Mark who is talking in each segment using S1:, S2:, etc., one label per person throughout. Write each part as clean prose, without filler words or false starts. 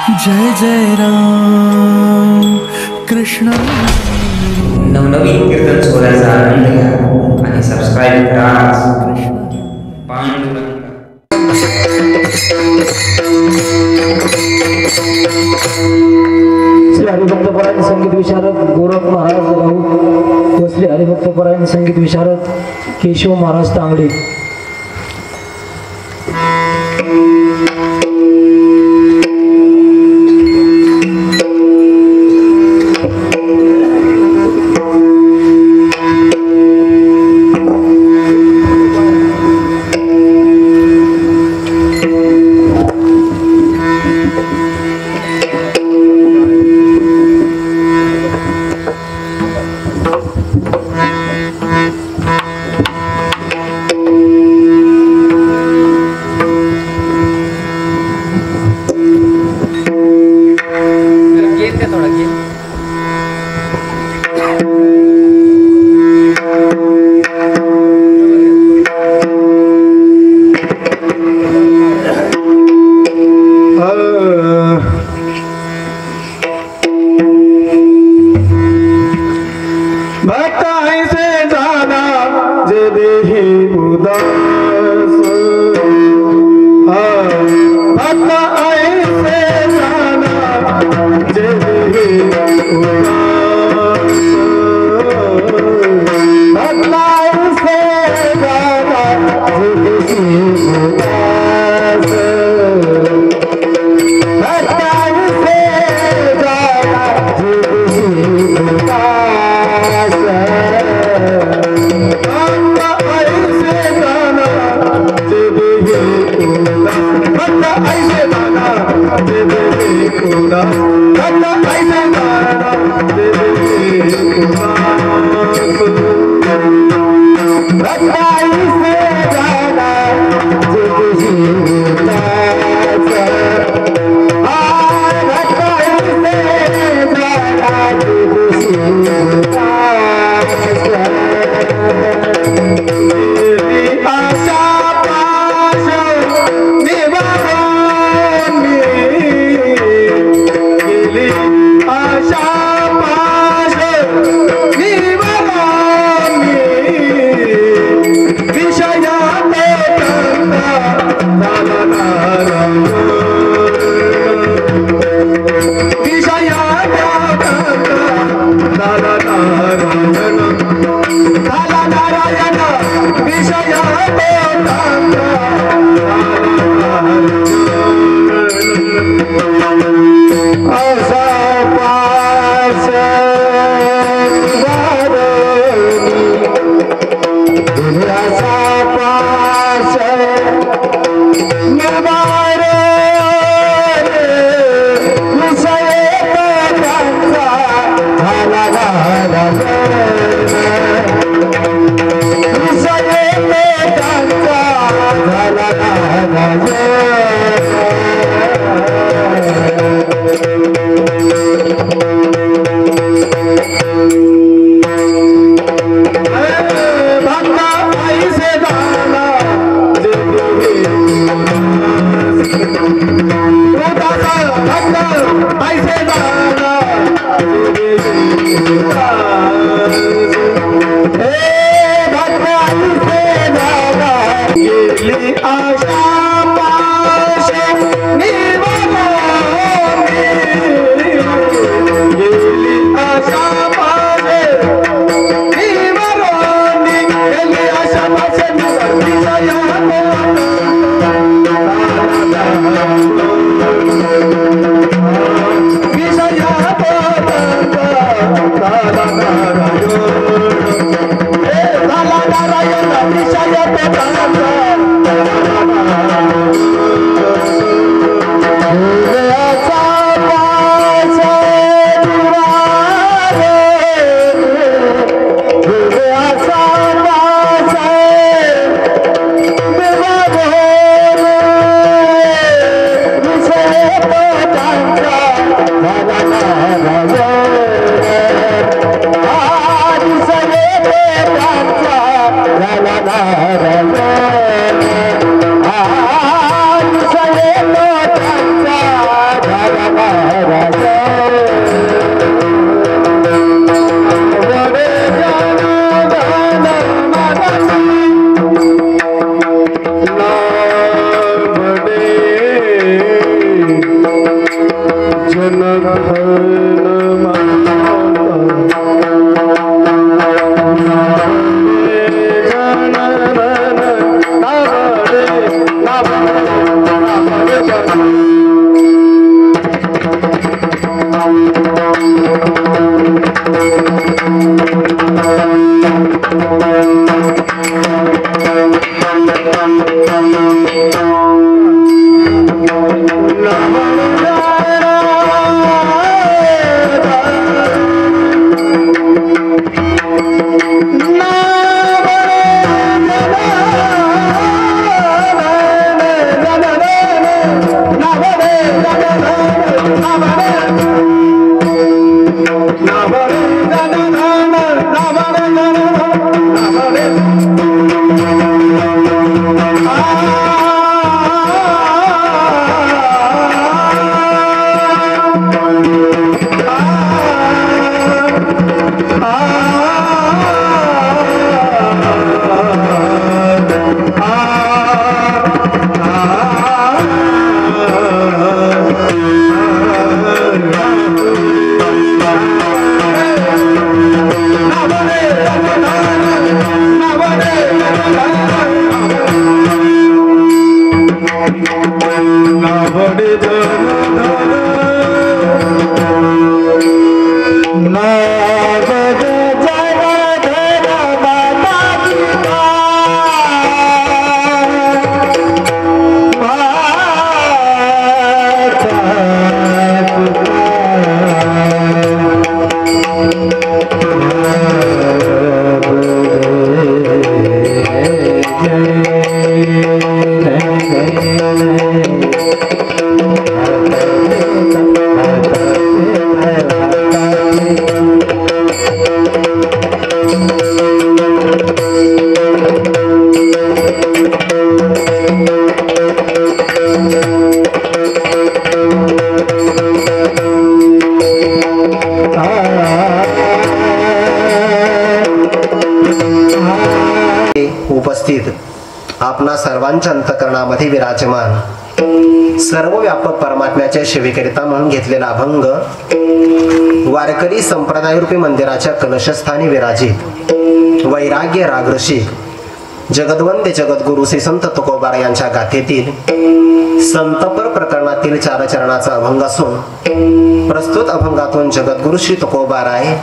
S1: जय जय राम कृष्ण।
S2: नवनवीन कीर्तन सोहळ्याचा आनंद घ्या आणि सबस्क्राईब करा. पांडुरंग
S3: श्री हरिभक्तपरायण संगीत विशारद गोरख महाराज भाऊ व श्री हरिभक्तपरायण संगीत विशारद केशव महाराज तांगडे.
S4: Thank you. उपस्थित आपणा सर्वांच्या अंतःकरणामध्ये विराजमान सर्व व्यापक परमात्म्याच्या सेवेकरिता म्हणून घेतलेला अभंग वारकरी संप्रदाय रूपी मंदिराच्या कलशस्थानी विराजित वैराग्य रागरसिक जगद्वंद्य जगद्गुरु श्री संत तुकोबार यांच्या गाथेतील संतपर प्रकरणातील 4 चरणाचा अभंग असून प्रस्तुत अभंगातून जगद्गुरु श्री तुकोबाराय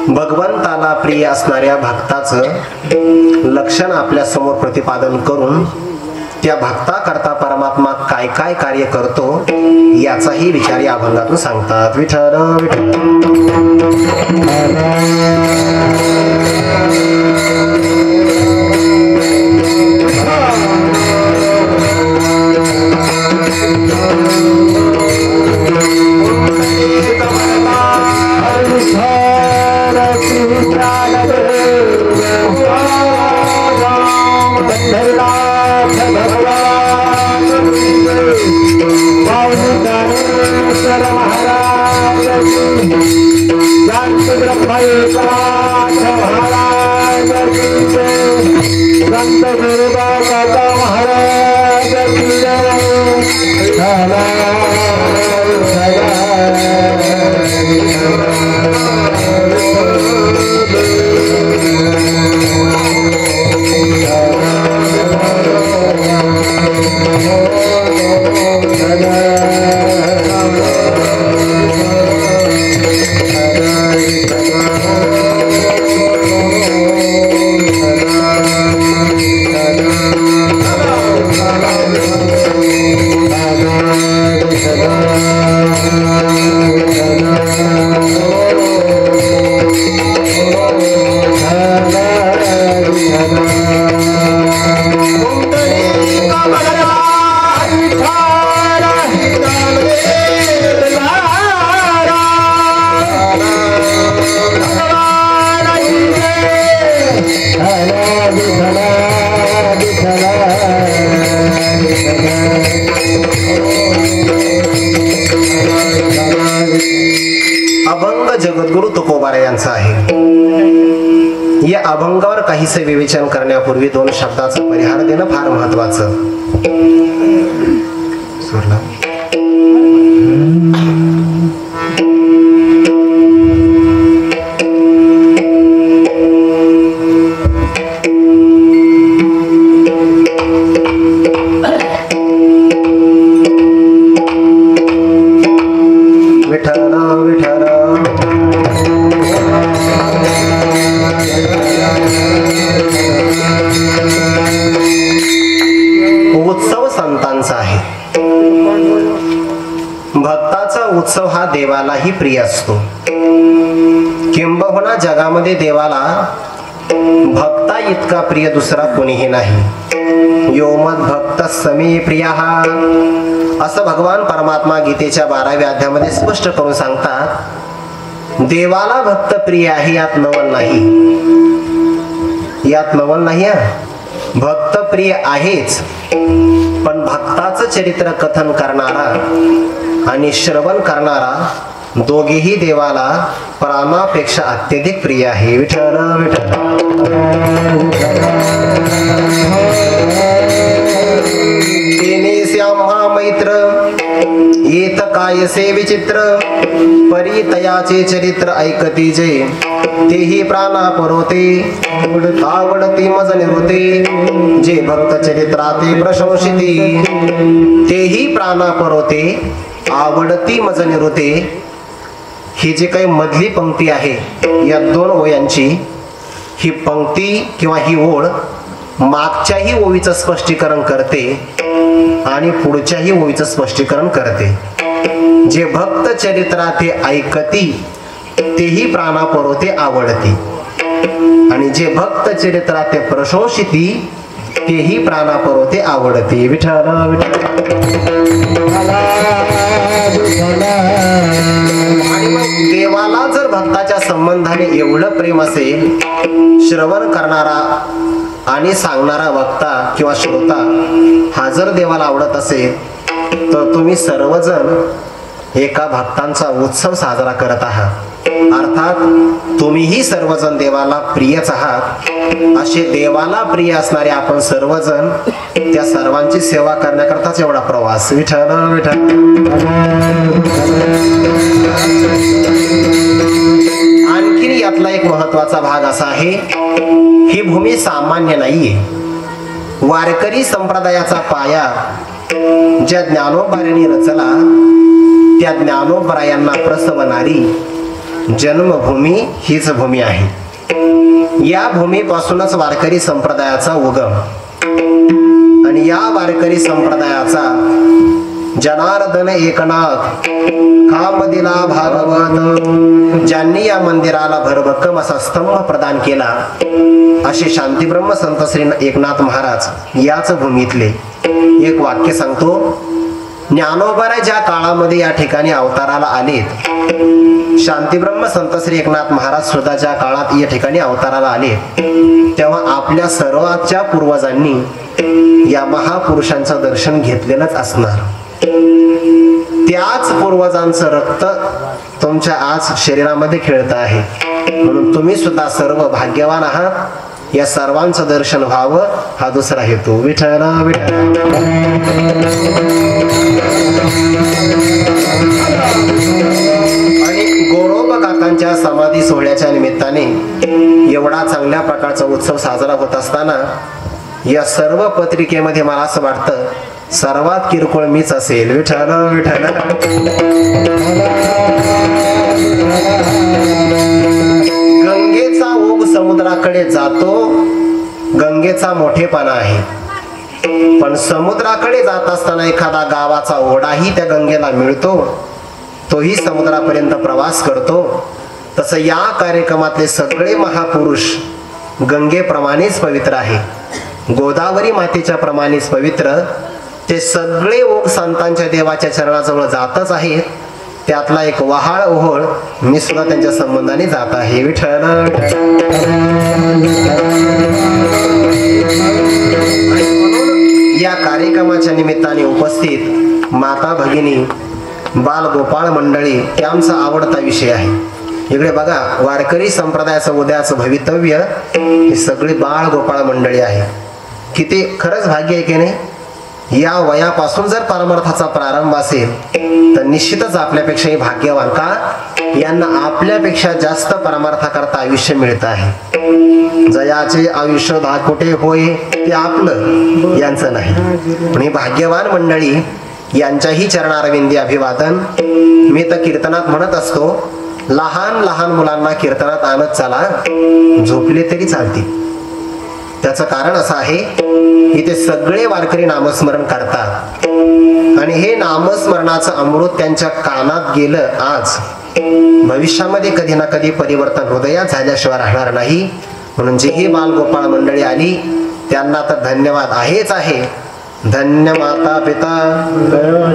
S4: भगवंताला प्रिय असणाऱ्या भक्ताचं लक्षण आपल्या समोर प्रतिपादन करून त्या भक्ताकरता परमात्मा काय काय कार्य करतो याचाही विचार या अभंगातून सांगतात. विठ्ठल अभंग जगद्गुरु तुकोबार यांचा आहे. या अभंगावर काहीसे विवेचन करण्यापूर्वी 2 शब्दाचा परिहार देणं फार महत्वाचं. उत्सव संतांचा आहे. भक्ताचा उत्सव हा देवालाही प्रिय असतो. किंबहुना जगामध्ये देवाला भक्ता इतका प्रिय दुसरा कोणीही नाही. यो मद भक्त समे प्रिया असं भगवान परमात्मा गीतेच्या 12व्या अध्यायामध्ये स्पष्ट करून सांगतात. देवाला भक्त प्रिय आहे यात नवल नाही. यात नवल नाही. भक्त प्रिय आहेच, पण भक्ताचं चरित्र कथन करणारा आणि श्रवण करणारा दोघेही देवाला प्राणापेक्षा अत्यधिक प्रिय आहे. विठ्ठल विठ्ठल तेने श्यामा मैत्र येत काय से विचित्र परितयाचे चरित्र ऐकती जे तेही प्राणा परोते आवडती मज निवृते जे भक्त चरित्राते प्रशंसिती तेही प्राणा परोते आवडती मज निवृते. ही जी काही मधली पंक्ती आहे या 2 ओळ्यांची ही पंक्ती किंवा ही ओळ मागच्याही ओळीचं स्पष्टीकरण करते आणि पुढच्याही ओळीचं स्पष्टीकरण करते. जे भक्त चरित्राते ऐकती तेही प्राणापरोते आवडती, आणि जे भक्त चरित्राते प्रशंसिती तेही प्राणापरोते आवडती. विठ्ठल आणि मग देवाला जर भक्ताच्या संबंधाने एवढं प्रेम असेल, श्रवण करणारा आणि सांगणारा वक्ता किंवा श्रोता हा जर देवाला आवडत असेल, तर तुम्ही सर्वजण एका भक्तांचा उत्सव साजरा करत आहात. अर्थात तुम्हीही सर्वजण देवाला प्रियच आहात. असे देवाला प्रिय असणारे आपण सर्वजण त्या सर्वांची सेवा करण्याकरताच एवढा प्रवास. विठ्ठल विठ्ठल. आणखीन यातला एक महत्वाचा भाग असा आहे, ही भूमी सामान्य नाहीये. वारकरी संप्रदायाचा पाया ज्या ज्ञानोबारायांनी रचला, त्या ज्ञानोबारायांना प्रसवणारी जन्मभूमी हीच भूमी आहे. या भूमीपासूनच वारकरी संप्रदायाचा उगम, आणि या वारकरी संप्रदायाचा जनार्दन एकनाथ कामदिला भागवत ज्यांनी या मंदिराला भरभक्कम असा स्तंभ प्रदान केला, असे शांतीब्रह्म संत श्री एकनाथ महाराज याच भूमीतले एक वाक्य सांगतो. ज्ञानोबाराय ज्या काळामध्ये या ठिकाणी अवताराला आलेत, शांतीब्रह्म संत श्री एकनाथ महाराज सुद्धा ज्या काळात या ठिकाणी अवताराला आले, तेव्हा आपल्या सर्वांच्या पूर्वजांनी या महापुरुषांचं दर्शन घेतलेलंच असणार. त्याच पूर्वजांचं रक्त तुमच्या आज शरीरामध्ये खेळत आहे, म्हणून तुम्ही सुद्धा सर्व भाग्यवान आहात. या सर्वांचं दर्शन व्हावं हा दुसरा हेतू. विठ्ठल विठ्ठल. आणि गोरोबा काकांच्या समाधी सोहळ्याच्या निमित्ताने एवढा चांगल्या प्रकारचा उत्सव साजरा होत असताना या सर्व पत्रिकेमध्ये मला असं वाटतं सर्वात किरकोळ मीच असेल. विठ्ठल विठ्ठल. गंगेचा ओघ समुद्राकडे जातो, गंगेचा मोठेपणा आहे, पण समुद्राकडे जात असताना एखादा गावाचा ओढाही त्या गंगेला मिळतो, तोही समुद्रापर्यंत प्रवास करतो. तसं या कार्यक्रमातले सगळे महापुरुष गंगेप्रमाणेच पवित्र आहे, गोदावरी मातेच्या प्रमाणेच पवित्र. ते सगळे ओघ संतांच्या देवाच्या चरणाजवळ जातच आहेत. त्यातला एक वहाळ ओहळ मी सुद्धा त्यांच्या संबंधाने जात आहे. विठ्ठल. या कार्यक्रमाच्या निमित्ताने उपस्थित माता भगिनी बाल गोपाळ मंडळी त्यांचा आवडता विषय आहे. इकडे बघा, वारकरी संप्रदायाचं उद्याचं भवितव्य ही सगळी बाळ गोपाळ मंडळी आहे. किती खरंच भाग्य आहे की नाही. या वयापासून जर परमार्थाचा प्रारंभ असेल तर निश्चितच आपल्यापेक्षाही भाग्यवान. का यांना आपल्यापेक्षा जास्त परमार्थाकरता आयुष्य मिळत आहे. जयाचे आयुष्य धाकोटे होय ते आपलं, यांचं नाही. पण ही भाग्यवान मंडळी यांच्याही चरणारविंदी अभिवादन. मी तर कीर्तनात म्हणत असतो, लहान लहान मुलांना कीर्तनात आणत चला, झोपले तरी चालतील. त्याचं कारण असं आहे की ते सगळे वारकरी नामस्मरण करतात, आणि हे नामस्मरणाचं अमृत त्यांच्या कानात गेलं आज, भविष्यामध्ये कधी ना कधी परिवर्तन हृदयात झाल्याशिवाय राहणार नाही. म्हणून जी ही बालगोपाळ मंडळी आली त्यांना तर धन्यवाद आहेच आहे. धन्य माता पिता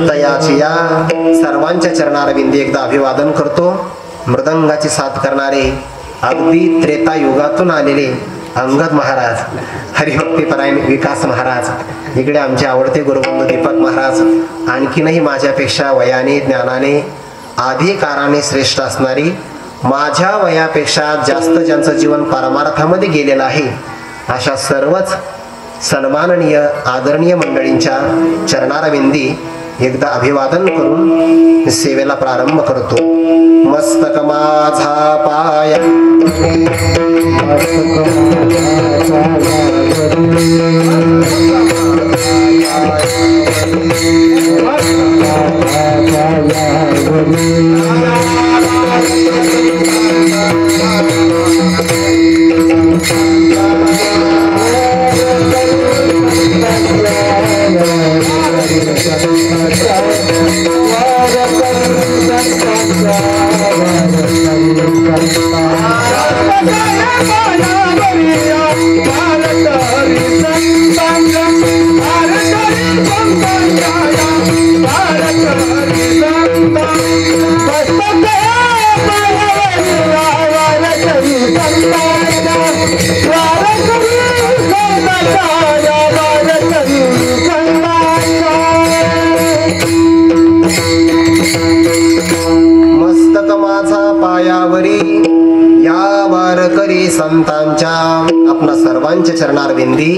S4: तयाची या सर्वांच्या चरणारविंदी एकदा अभिवादन करतो. मृदंगाची साथ करणारे अगदी त्रेता युगातून आलेले अंगद महाराज, हरिभक्तीपरायण विकास महाराज, इकडे आमचे आवडते गुरुबंधू दीपक महाराज, आणखीनही माझ्यापेक्षा वयाने ज्ञानाने अधिकाराने श्रेष्ठ असणारी, माझ्या वयापेक्षा जास्त ज्यांचं जीवन परमार्थामध्ये गेलेलं आहे, अशा सर्वच सन्माननीय आदरणीय मंडळींच्या चरणारविंदी एकदा अभिवादन करून सेवेला प्रारंभ करतो. मस्तक माझा पाया
S3: Thank you.
S4: मस्तक माझा पायावरी या वारकरी संतांच्या आपणा सर्वांच्या चरणारविंदी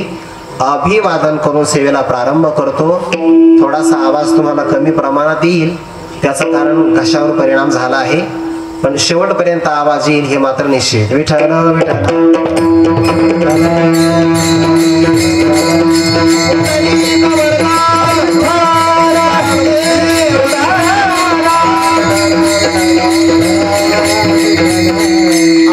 S4: अभिवादन करून सेवेला प्रारंभ करतो. थोडासा आवाज तुम्हाला कमी प्रमाणात येईल, त्याचं कारण घशावर परिणाम झाला आहे, पण शेवटपर्यंत आवाज येईल हे मात्र निश्चित. विठ्ठल विठ्ठल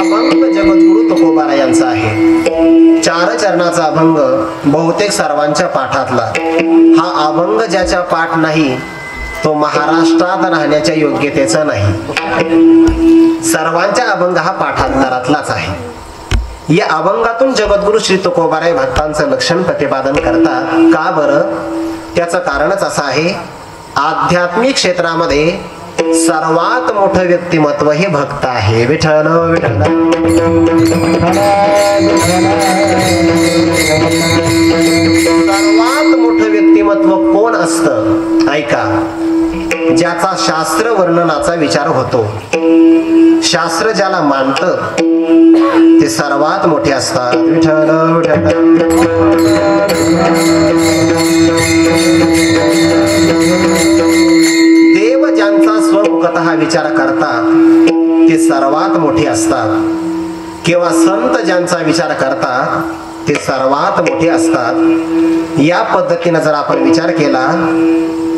S4: अभंग जगद्गुरु तुकोबारा यांचा आहे. 4 चरणाचा अभंग बहुतेक सर्वांच्या पाठातला. हा अभंग ज्याचा पाठ नाही तो महाराष्ट्रात राहण्याच्या योग्यतेचा नाही. सर्वांच्या अभंग हा पाठांतरातलाच आहे. या अभंगातून जगद्गुरु श्री तुकोबाराय भक्तांचं लक्षण प्रतिपादन करतात. का बरं? त्याचं कारणच असं आहे, आध्यात्मिक क्षेत्रामध्ये सर्वात मोठं व्यक्तिमत्व हे भक्त आहे. विठ्ठल विठ्ठल सर्वात मोठं व्यक्तिमत्व कोण असतं? ऐका, ज्याचा शास्त्र वर्णनाचा विचार होतो. शास्त्र ज्याला मानतं ते सर्वात मोठे असतात. विठ्ठल विठ्ठल देव ज्यांचा स्वमुखतः विचार करतात ते सर्वात मोठे असतात, किंवा संत ज्यांचा विचार करतात ते सर्वात मोठे असतात. या पद्धतीने जर आपण विचार केला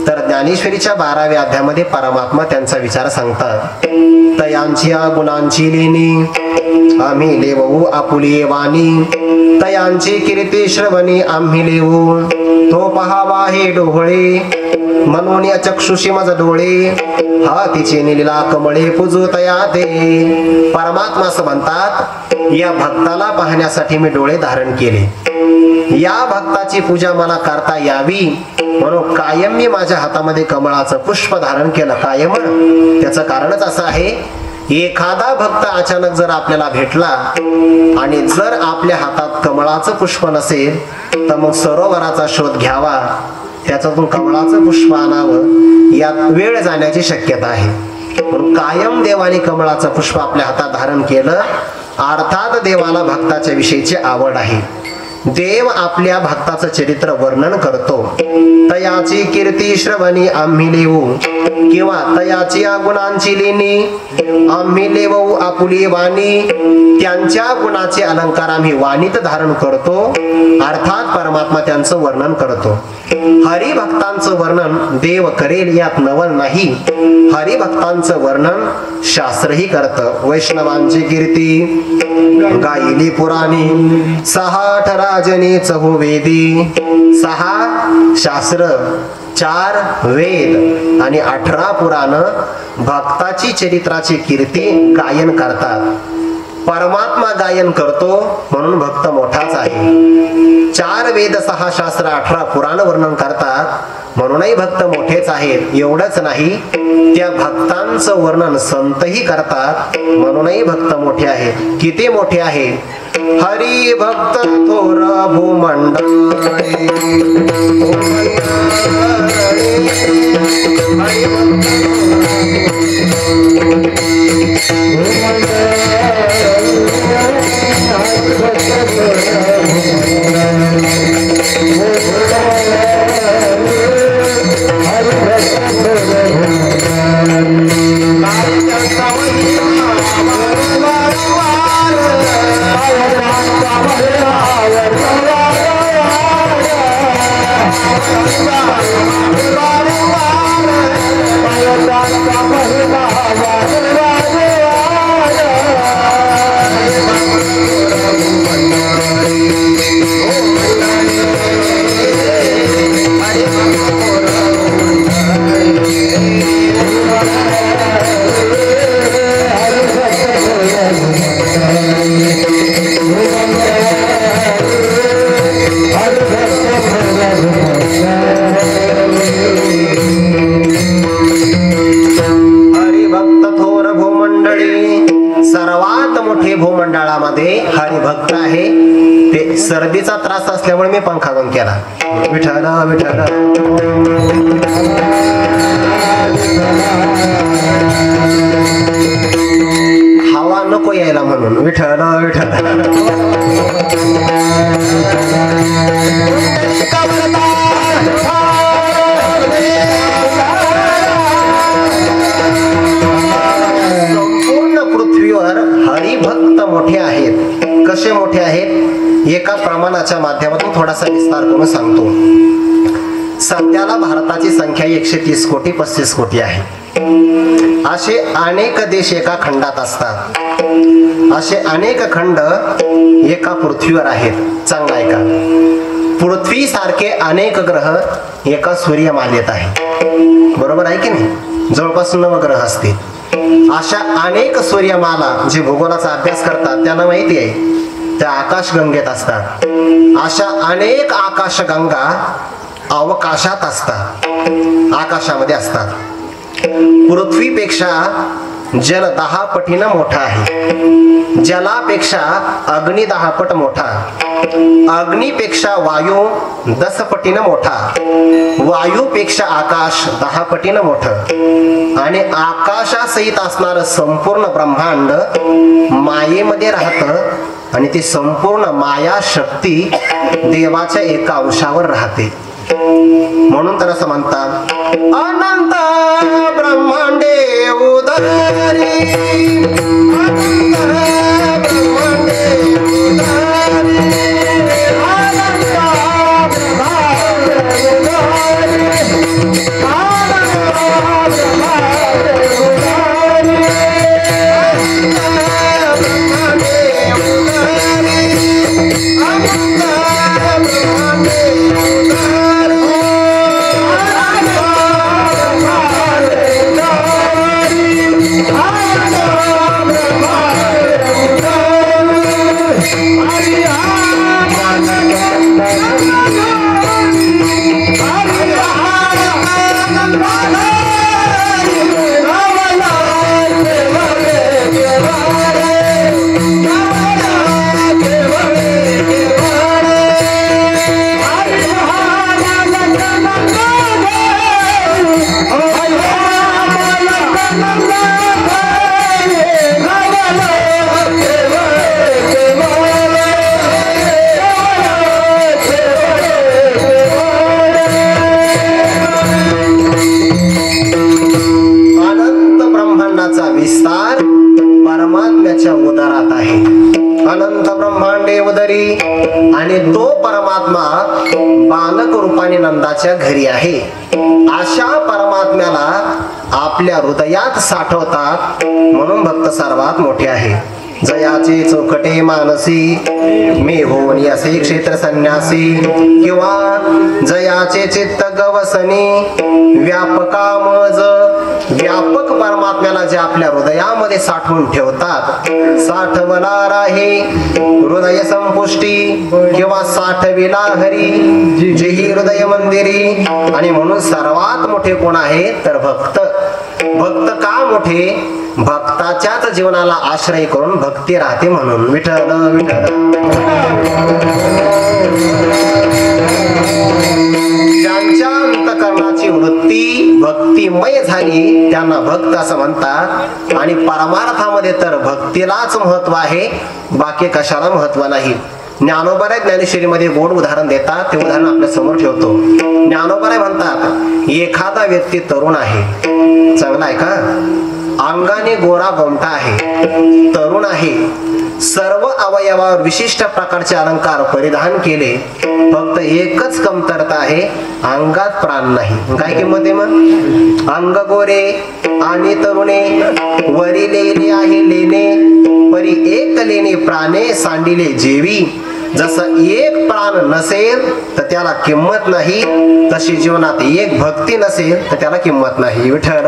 S4: तर ज्ञानेश्वरीच्या 12व्या अध्यायामध्ये परमात्मा त्यांचा विचार सांगतात. तयांची गुणांची लेणी आम्ही लेवू आपुली वाणी, तयांची कीर्ती श्रवणी आम्ही लेवू, तो पहावा हे डोळे म्हणून या चक्षुषी मज डोळे, हा तिचे निलीला कमळे पूजू तया ते. परमात्मा असं म्हणतात, या भक्ताला पाहण्यासाठी मी डोळे धारण केले. या भक्ताची पूजा मला करता यावी म्हणून कायम मी माझ्या हातामध्ये कमळाचं पुष्प धारण केलं. कायम. त्याचं कारणच असं आहे, एखादा भक्त अचानक जर आपल्याला भेटला आणि जर आपल्या हातात कमळाचं पुष्प नसेल तर मग सरोवराचा शोध घ्यावा, त्याच्यातून कमळाचं पुष्प आणावं, यात वेळ जाण्याची शक्यता आहे. म्हणून कायम देवाने कमळाचं पुष्प आपल्या हातात धारण केलं. अर्थात देवाला भक्ताच्या विषयीची आवड आहे. देव आपल्या भक्ताचं चरित्र वर्णन करतो. तयाची कीर्ती श्रवणी आम्ही लेवू, किंवा तयाची गुणांची लेणी आम्ही लेवू आपुली वाणी, त्यांच्या गुणाचे अलंकार आम्ही वाणीत धारण करतो. अर्थात परमात्मा त्यांचं वर्णन करतो. हरिभक्तांचं वर्णन देव करेल यात नवल नाही. हरिभक्तांचं वर्णन शास्त्रही करतं. वैष्णवांची कीर्ती गायली पुराणी, 6 राजनी चहुवेदी. 6 शास्त्र, 4 वेद आणि 18 पुराण भक्ताची चरित्राची कीर्ती गायन करतात. परमात्मा गायन करतो म्हणून भक्त मोठाच आहे. 4 वेद, 6 शास्त्र, 18 पुराण वर्णन करतात म्हणूनही भक्त मोठेच आहेत. एवढंच नाही, त्या भक्तांचं वर्णन संतही करतात म्हणूनही भक्त मोठे आहेत. किती मोठे आहेत? हरी भक्त थोर भूमंडळी, सर्दीचा त्रास असल्यामुळे मी पंखा बंद केला. विठ्ठल विठ्ठल हवा नको यायला म्हणून. विठ्ठल विठ्ठल संपूर्ण पृथ्वीवर हरिभक्त मोठे आहेत. कसे मोठे आहेत? एका प्रमाणाच्या माध्यमातून थोडासा विस्तार करून सांगतो. सध्याला भारताची संख्या 130 कोटी 35 कोटी आहे. असे अनेक देश एका खंडात असतात. असे अनेक खंड एका पृथ्वीवर आहेत. चांगला आहे का? पृथ्वी सारखे अनेक ग्रह एका सूर्यमालेत आहे. बरोबर आहे की नाही? जवळपास 9 ग्रह असतील. अशा अनेक सूर्यमाला जे भूगोलाचा अभ्यास करतात त्यांना माहिती आहे त्या आकाशगंगेत असतात. अशा अनेक आकाशगंगा अवकाशात असतात, आकाशामध्ये असतात. पृथ्वीपेक्षा जल 10 पटीनं मोठा आहे. जलापेक्षा अग्नी 10 पट मोठा. अग्नीपेक्षा वायू 10 पटीनं मोठा. वायूपेक्षा आकाश 10 पटीनं मोठं. आणि आकाशासहित असणारं संपूर्ण ब्रह्मांड मायेमध्ये राहतं आणि ती संपूर्ण माया शक्ती देवाच्या एका अंशावर राहते. म्हणून तर असं म्हणतात अनंत ब्रह्मांडे उदरी. अनंत ब्रह्मांडे उदरी. अनंत ब्रह्मांडे उदरी. अनंत ब्रह्मांडे उदरी. विस्तार परमात्म्याच्या उदरात आहे. अनंत ब्रह्मांडे उदरी. आणि तो परमात्मा बालक रूपाने नंदाच्या घरी आहे. अशा परमात्म्याला आपल्या हृदयात साठवतात म्हणून भक्त सर्वात मोठे आहे. जयाचे चौकटे मानसी मी होऊन असे क्षेत्र संन्यासी. किंवा जयाचे चित्त गवसनी व्यापका मज. व्यापक परमात्म्याला जे आपल्या हृदयामध्ये साठवून ठेवतात. साठवला राही हृदय संपुष्टी किंवा साठविला हरी जेही हृदय मंदिरी. आणि म्हणून सर्वात मोठे कोण आहे तर भक्त. भक्त का मोठे? भक्ताच्याच जीवनाला आश्रय करून भक्ती राहते म्हणून. विठ्ठल विठ्ठल. ज्यांच्या अंतकरणाची वृत्ती भक्तिमय झाली त्यांना भक्त असं म्हणतात. आणि परमार्थामध्ये तर भक्तीलाच महत्व आहे, बाकी कशाला महत्व नाही. ज्ञानोबराय ज्ञानेश्वरीमध्ये गोड उदाहरण देतात. ते उदाहरण आपल्या समोर ठेवतो. ज्ञानोबराय म्हणतात एखादा व्यक्ती तरुण आहे. चांगला आहे का? अंगाने गोरा गोमटा आहे, तरुण आहे, सर्व अवयवावर विशिष्ट प्रकारचे अलंकार परिधान केले. फक्त एकच कमतरता आहे, अंगात प्राण नाही. काय किंमत आहे मग? अंग गोरे आणि तरुणे वरी लेणे आहे लेणे परी एक लेणे प्राणे सांडिले जेवी. जसं एक प्राण नसेल तर त्याला किंमत नाही, तशी जीवनात एक भक्ती नसेल तर त्याला किंमत नाही. विठ्ठल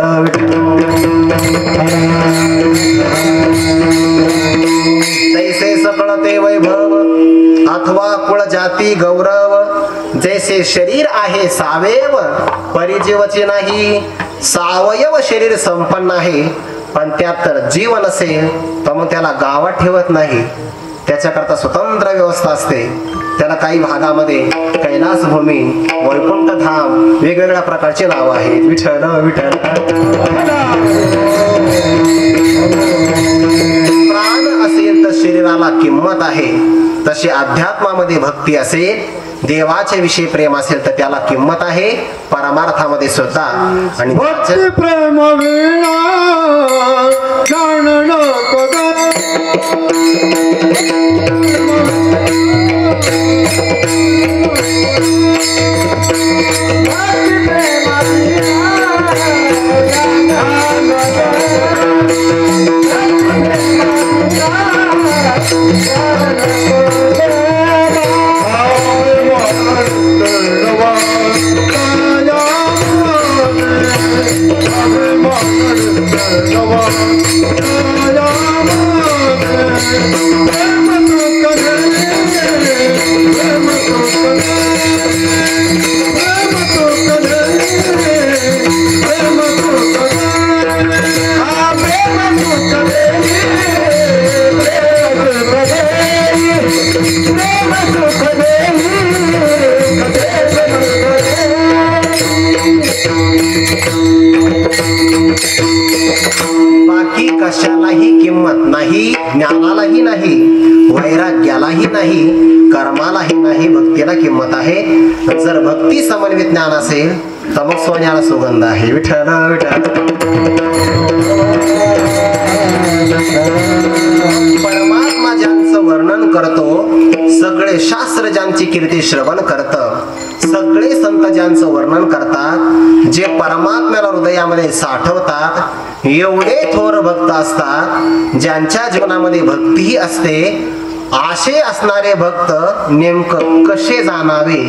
S4: तैसे सकळ ते वैभव अथवा कुळ जाती गौरव. जैसे शरीर आहे सावयव परिजीवचे नाही. सावयव शरीर संपन्न आहे पण त्यात तर जीव नसेल तर मग त्याला गावात ठेवत नाही. त्याच्याकरता स्वतंत्र व्यवस्था असते. त्याला काही भागामध्ये कैलास भूमी, वैकुंठ धाम वेगवेगळ्या प्रकारचे नाव आहेत. विठ्ठल विठ्ठल. प्राण असेल तर शरीराला किंमत आहे, तशी अध्यात्मामध्ये भक्ती असेल, देवाच्या विषयी प्रेम असेल तर त्याला किंमत आहे, परमार्थामध्ये सुद्धा. आणि
S1: भक्ती प्रेम वीणा जाणण पदा
S4: बाकी कशालाही किंमत नाही, ज्ञानालाही नाही, वैराग्यालाही नाही, कर्मालाही नाही, भक्तीला किंमत आहे. जर भक्ती समन्वित ज्ञान असेल तर मग सोन्याला सुगंध आहे. विठ्ठल विठ्ठल. परमात्मा ज्यांचं वर्णन करतो, सगळे शास्त्र ज्यांची कीर्ती श्रवण करतं, सगळे संत ज्यांचं वर्णन करतात, जे परमात्म्याला हृदयामध्ये साठवतात, एवढे थोर भक्त असतात ज्यांच्या जीवनामध्ये भक्तीही असते. असे असणारे भक्त नेमकं कसे जाणावे,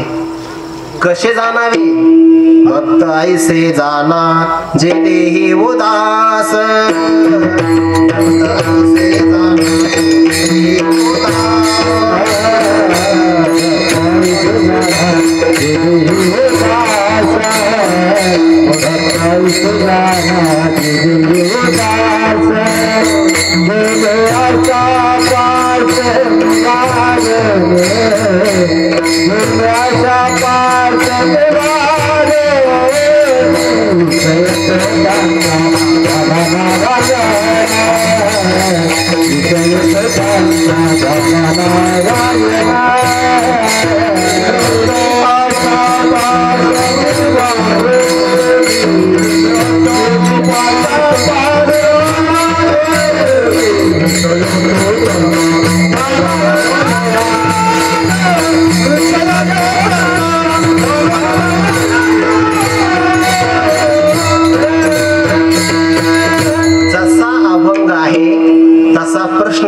S4: कसे जाणावे? भक्त ऐसे जाना जे देही उदास, भक्त ऐसे जाना जे देही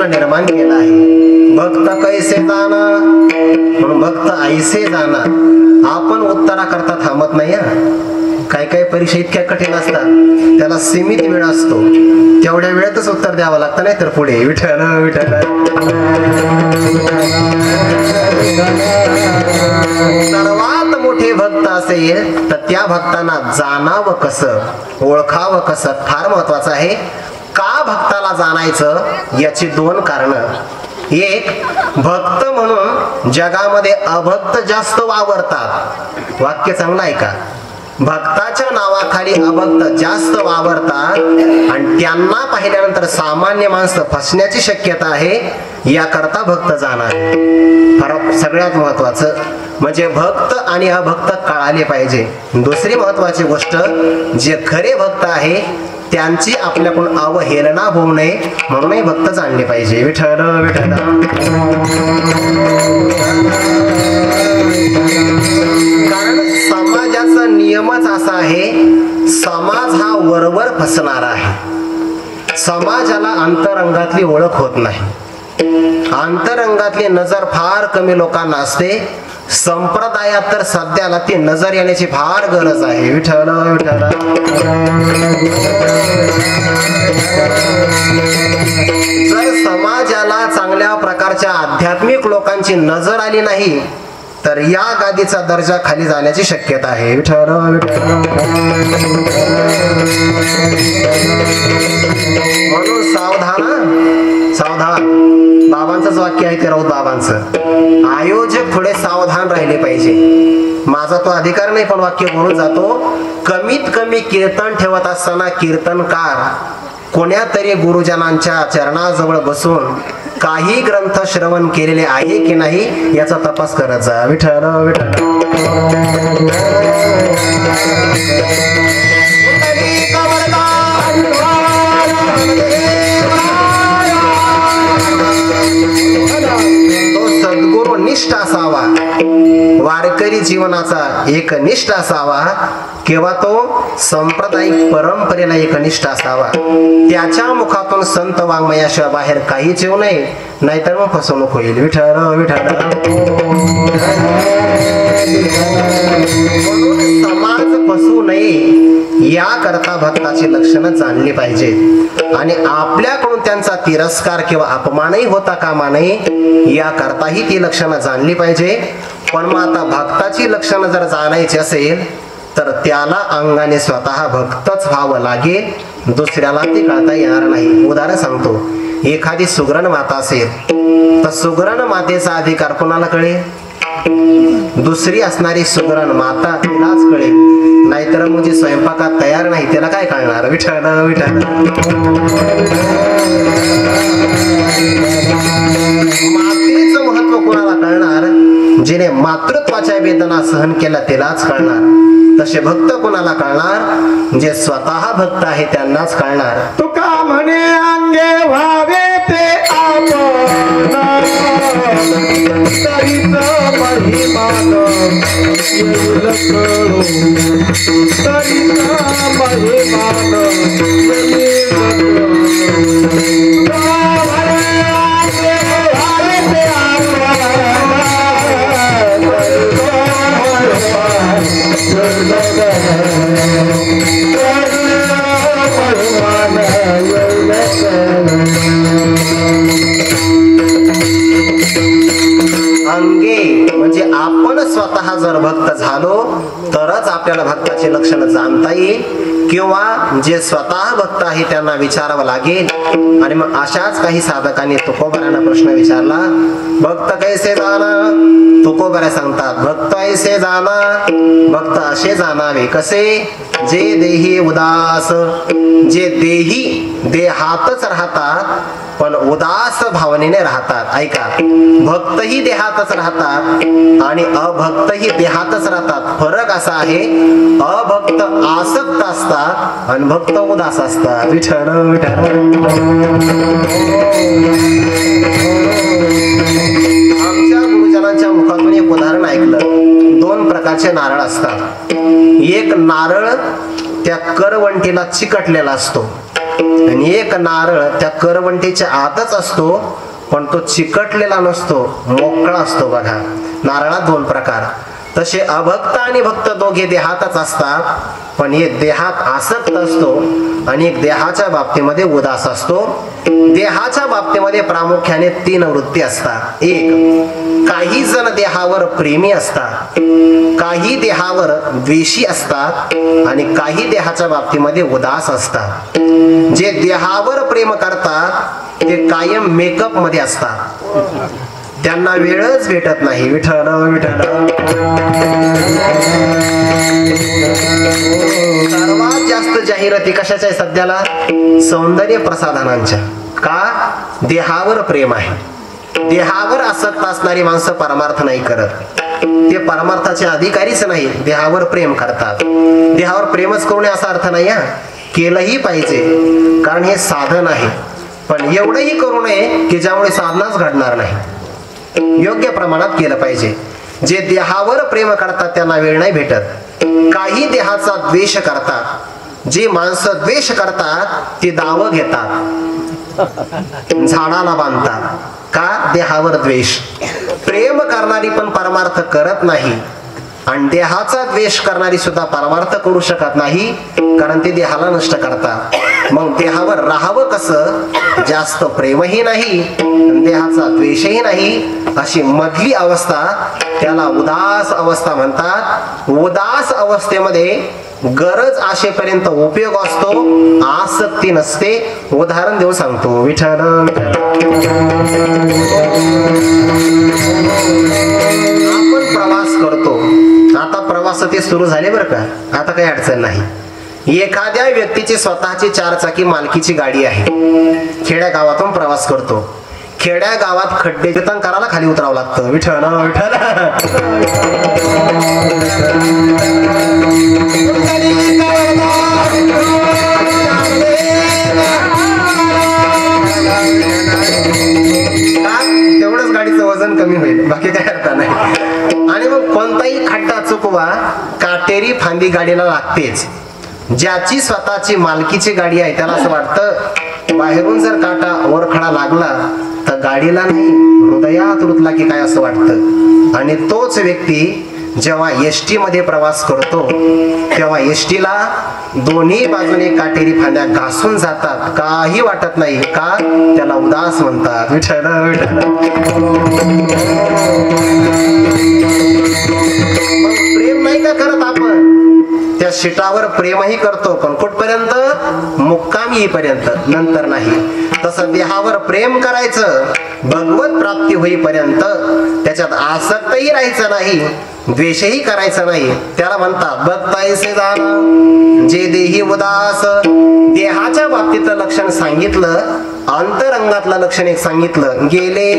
S4: निर्माण केला आहे. भक्त कैसे जाना म्हणून भक्त ऐसे जाना. आपण उत्तरा करता थांबत नाही. काय काय परीक्षा इतक्या कठीण असतात, त्याला सीमित वेळ असतो, तेवढ्या वेळेतच उत्तर द्यावं लागतं, नाही तर पुढे विठ्ठल विठ्ठल. सर्वात मोठे भक्त असेल तर त्या भक्तांना जाणावं कसं, ओळखावं कसं फार महत्वाचं आहे. का भक्ताला जाणायचं याची दोन कारणं. एक, भक्त म्हणून जगामध्ये अभक्त जास्त वावरतात. वाक्य चांगलं आहे का? भक्ताच्या नावाखाली अभक्त जास्त वावरतात आणि त्यांना पाहिल्यानंतर सामान्य माणसं फसण्याची शक्यता आहे. याकरता भक्त जाणार. फरक सगळ्यात महत्वाचं म्हणजे भक्त आणि अभक्त कळाले पाहिजे. दुसरी महत्वाची गोष्ट, जे खरे भक्त आहे त्यांची आपल्याकडून अवहेलना होऊ नये म्हणूनही भक्त जाणले पाहिजे. विठ्ठल विठ्ठल. कारण समाजाचा नियमच असा आहे, समाज हा वरवर फसणारा आहे. समाजाला अंतरंगातली ओळख होत नाही. अंतरंगातली नजर फार कमी लोकांना असते. संप्रदायात तर सध्याला ती नजर येण्याची फार गरज आहे. विठ्ठल विठ्ठल. जर समाजाला चांगल्या प्रकारच्या आध्यात्मिक लोकांची नजर आली नाही तर या गादीचा दर्जा खाली जाण्याची शक्यता आहे. विठ्ठल विठ्ठल. म्हणून सावधान सावधान, बाबांचंच वाक्य आहे ते राऊत बाबांचं. आयोजक थोडे सावधान राहिले पाहिजे. माझा तो अधिकार नाही पण वाक्य बोलून जातो. कमीत कमी कीर्तन ठेवत असताना कीर्तनकार कोण्या तरी गुरुजनांच्या चरणाजवळ बसून काही ग्रंथ श्रवण केलेले आहे की नाही याचा तपास करत जा. विठ्ठल विठ्ठल. तो सद्गुरु निष्ठ असावा, वारकरी जीवनाचा एक निष्ठ असावा किंवा तो सांप्रदायिक परंपरेला एक निष्ठ असावा. त्याच्या मुखातून संत वाङ्मयाशिवाय बाहेर काहीच येऊ नये, नाहीतर मग फसवणूक होईल. विठ्ठल विठ्ठल. म्हणून समाज फसवू नये याकरता भक्ताची लक्षणं जाणली पाहिजे आणि आपल्याकडून त्यांचा तिरस्कार किंवा अपमानही होता कामा नये याकरताही ती लक्षणं जाणली पाहिजे. पण मग आता भक्ताची लक्षणं जर जाणायची असेल तर त्याला अंगाने स्वतः भक्तच व्हावं लागेल, दुसऱ्याला ते कळता येणार नाही. उदाहरण सांगतो. एखादी सुगरण माता असेल तर सुगरण मातेचा अधिकार कोणाला कळेल? दुसरी असणारी सुगरण माता तिलाच कळेल, नाहीतर म्हणजे स्वयंपाकात तयार नाही त्याला काय कळणार? विठ्ठल विठ्ठल. मातेचं महत्व कोणाला कळणार? जिने मातृत्वाच्या वेदना सहन केल्या त्यालाच कळणार. तसे भक्त कोणाला कळणार? जे स्वतः भक्त आहे त्यांनाच कळणार.
S1: तुका म्हणे अंगे व्हावे ते आपण, तरीच महिमान येईल कळू, तरीच महिमान येईल कळू. तुका म्हणे अंगे व्हावे ते
S4: अंगे म्हणजे आपण स्वतः जर भक्त झालो तरच आपल्याला भक्ताचे लक्षण जाणता येईल किंवा जे स्वतः भक्त आहे त्यांना विचारावं लागेल. आणि मग अशाच काही साधकांनी तुकोबाऱ्यांना प्रश्न विचारला, भक्त कैसे जाना? तुकोबाऱ्या सांगतात, भक्त ऐसे जाना, भक्त असे जाणावे. कसे? जे देही उदास, जे देही देहातच राहतात पण उदास भावनेने राहतात. ऐका, भक्तही देहातच राहतात आणि अभक्तही देहातच राहतात. फरक असा आहे, अभक्त आसक्त असतात आणि भक्त उदास असतात. विठ्ठल विठ्ठल. आमच्या गुरुजनांच्या मुखातून एक उदाहरण ऐकलं. 2 प्रकारचे नारळ असतात. एक नारळ त्या करवंटीला चिकटलेला असतो आणि एक नारळ त्या करवंटीच्या आतच असतो पण तो चिकटलेला नसतो, मोकळा असतो. बघा, नारळात 2 प्रकार. तसे अभक्त आणि भक्त दोघे देहातच असतात, पण एक देहात आसक्त असतो आणि एक देहाच्या बाबतीमध्ये उदास असतो. देहाच्या बाबतीमध्ये प्रामुख्याने 3 वृत्ती असतात. एक, काही जण देहावर प्रेमी असतात, काही देहावर द्वेषी असतात आणि काही देहाच्या बाबतीमध्ये उदास असतात. जे देहावर प्रेम करतात ते कायम मेकअप मध्ये असतात, त्यांना वेळच भेटत नाही. विठ्ठल विठ्ठल. सर्वात जास्त जाहिराती कशाच्या आहे सध्याला? सौंदर्य प्रसाधनांच्या. का? देहावर प्रेम आहे. देहावर आसक्त असणारी माणसं परमार्थ नाही करत, ते परमार्थाचे अधिकारीच नाही, देहावर प्रेम करतात. देहावर प्रेमच करू नये असा अर्थ नाही. केलंही पाहिजे कारण हे साधन आहे, पण एवढंही करू नये की ज्यामुळे साधनाच घडणार नाही. योग्य प्रमाणात केलं पाहिजे. जे देहावर प्रेम करतात त्यांना वेळ नाही भेटत. काही देहाचा द्वेष करतात. जी माणसं द्वेष करतात ती दावं घेतात, झाडाला बांधतात. का? देहावर द्वेष. प्रेम करणारी पण परमार्थ करत नाही आणि देहाचा द्वेष करणारी सुद्धा परमार्थ करू शकत नाही कारण ते देहाला नष्ट करतात. मग देहावर राहावं कसं? जास्त प्रेमही नाही देहाचा द्वेषही नाही, अशी मधली अवस्था त्याला उदास अवस्था म्हणतात. उदास अवस्थेमध्ये गरज आशेपर्यंत उपयोग असतो, आसक्ती नसते. उदाहरण देऊन सांगतो. विठ्ठल आपण प्रवास करतो. आता प्रवास ते सुरू झाले बरं का, आता काही अडचण नाही. एखाद्या व्यक्तीची स्वतःची 4 चाकी मालकीची गाडी आहे. खेड्या गावातून प्रवास करतो. खेड्या गावात खड्डे कीर्तन करायला खाली उतरावं लागतं. विठ्ठल विठ्ठल तेवढंच गाडीचं वजन कमी होईल, बाकी काय अर्थ नाही. आणि मग कोणताही खड्डा चुकवा, काटेरी फांदी गाडीला लागतेच. ज्याची स्वतःची मालकीची गाडी आहे त्याला असं वाटतं बाहेरून जर काटा वरखडा लागला तर गाडीला नाही, हृदयात रुतला की काय असं वाटतं. आणि तोच व्यक्ती जेव्हा एसटी मध्ये प्रवास करतो तेव्हा एसटीला दोन्ही बाजूने काटेरी फांद्या घासून जातात, काही वाटत नाही. का? त्याला उदास म्हणतात. विठ्ठल विठ्ठल. प्रेम नाही का करत आपण? त्या शिटावर प्रेमही करतो, पण कुठपर्यंत? मुक्काम येईपर्यंत, नंतर नाही. तसं देहावर प्रेम करायचं भगवत प्राप्ती होईपर्यंत. त्याच्यात आसक्तही राहायचं नाही, द्वेषही करायचा नाही. त्याला म्हणतात बघतायसे जाणं जे देही उदास. देहाच्या बाबतीतलं लक्षण सांगितलं, अंतरंगातलं लक्षण एक सांगितलं. गेले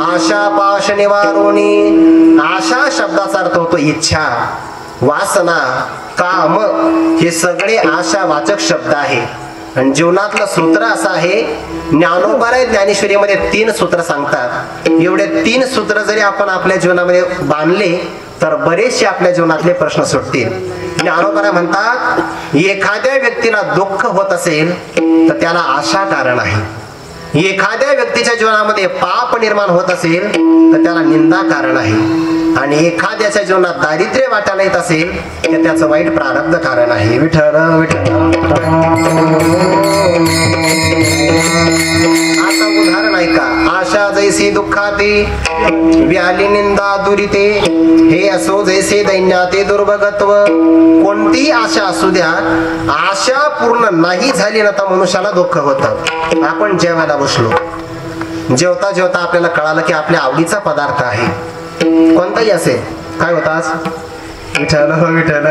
S4: आशा पाश निवारोणी. आशा शब्दाचा अर्थ होतो इच्छा, वासना, काम. हे सगळे आशावाचक शब्द आहे. आणि जीवनातलं सूत्र असं आहे, ज्ञानोबा ज्ञानेश्वरीमध्ये 3 सूत्र सांगतात. एवढे 3 सूत्र जरी आपण आपल्या जीवनामध्ये बांधले तर बरेचसे आपल्या जीवनातले प्रश्न सुटतील. ज्ञानोबा म्हणतात एखाद्या व्यक्तीला दुःख होत असेल तर त्याला आशा कारण आहे. एखाद्या व्यक्तीच्या जीवनामध्ये पाप निर्माण होत असेल तर त्याला निंदा कारण आहे. आणि एखाद्याच्या जीवनात दारिद्र्य वाटायला येत असेल तर त्याचं वाईट प्रारब्ध कारण आहे. विठ्ठल विठ्ठल. आता उदाहरण ऐका. आशा जैसी दुःखाते व्याली निंदा दुरिते, हे असो जैसे दैन्याते दुर्भगत्व. कोणतीही आशा असू द्या, आशा पूर्ण नाही झाली ना तर मनुष्याला दुःख होतं. आपण जेवायला बसलो, जेवता जेवता आपल्याला कळालं की आपल्या आवडीचा पदार्थ आहे, कोणताही असेल. काय होता आज? विठ्ठल विठ्ठल.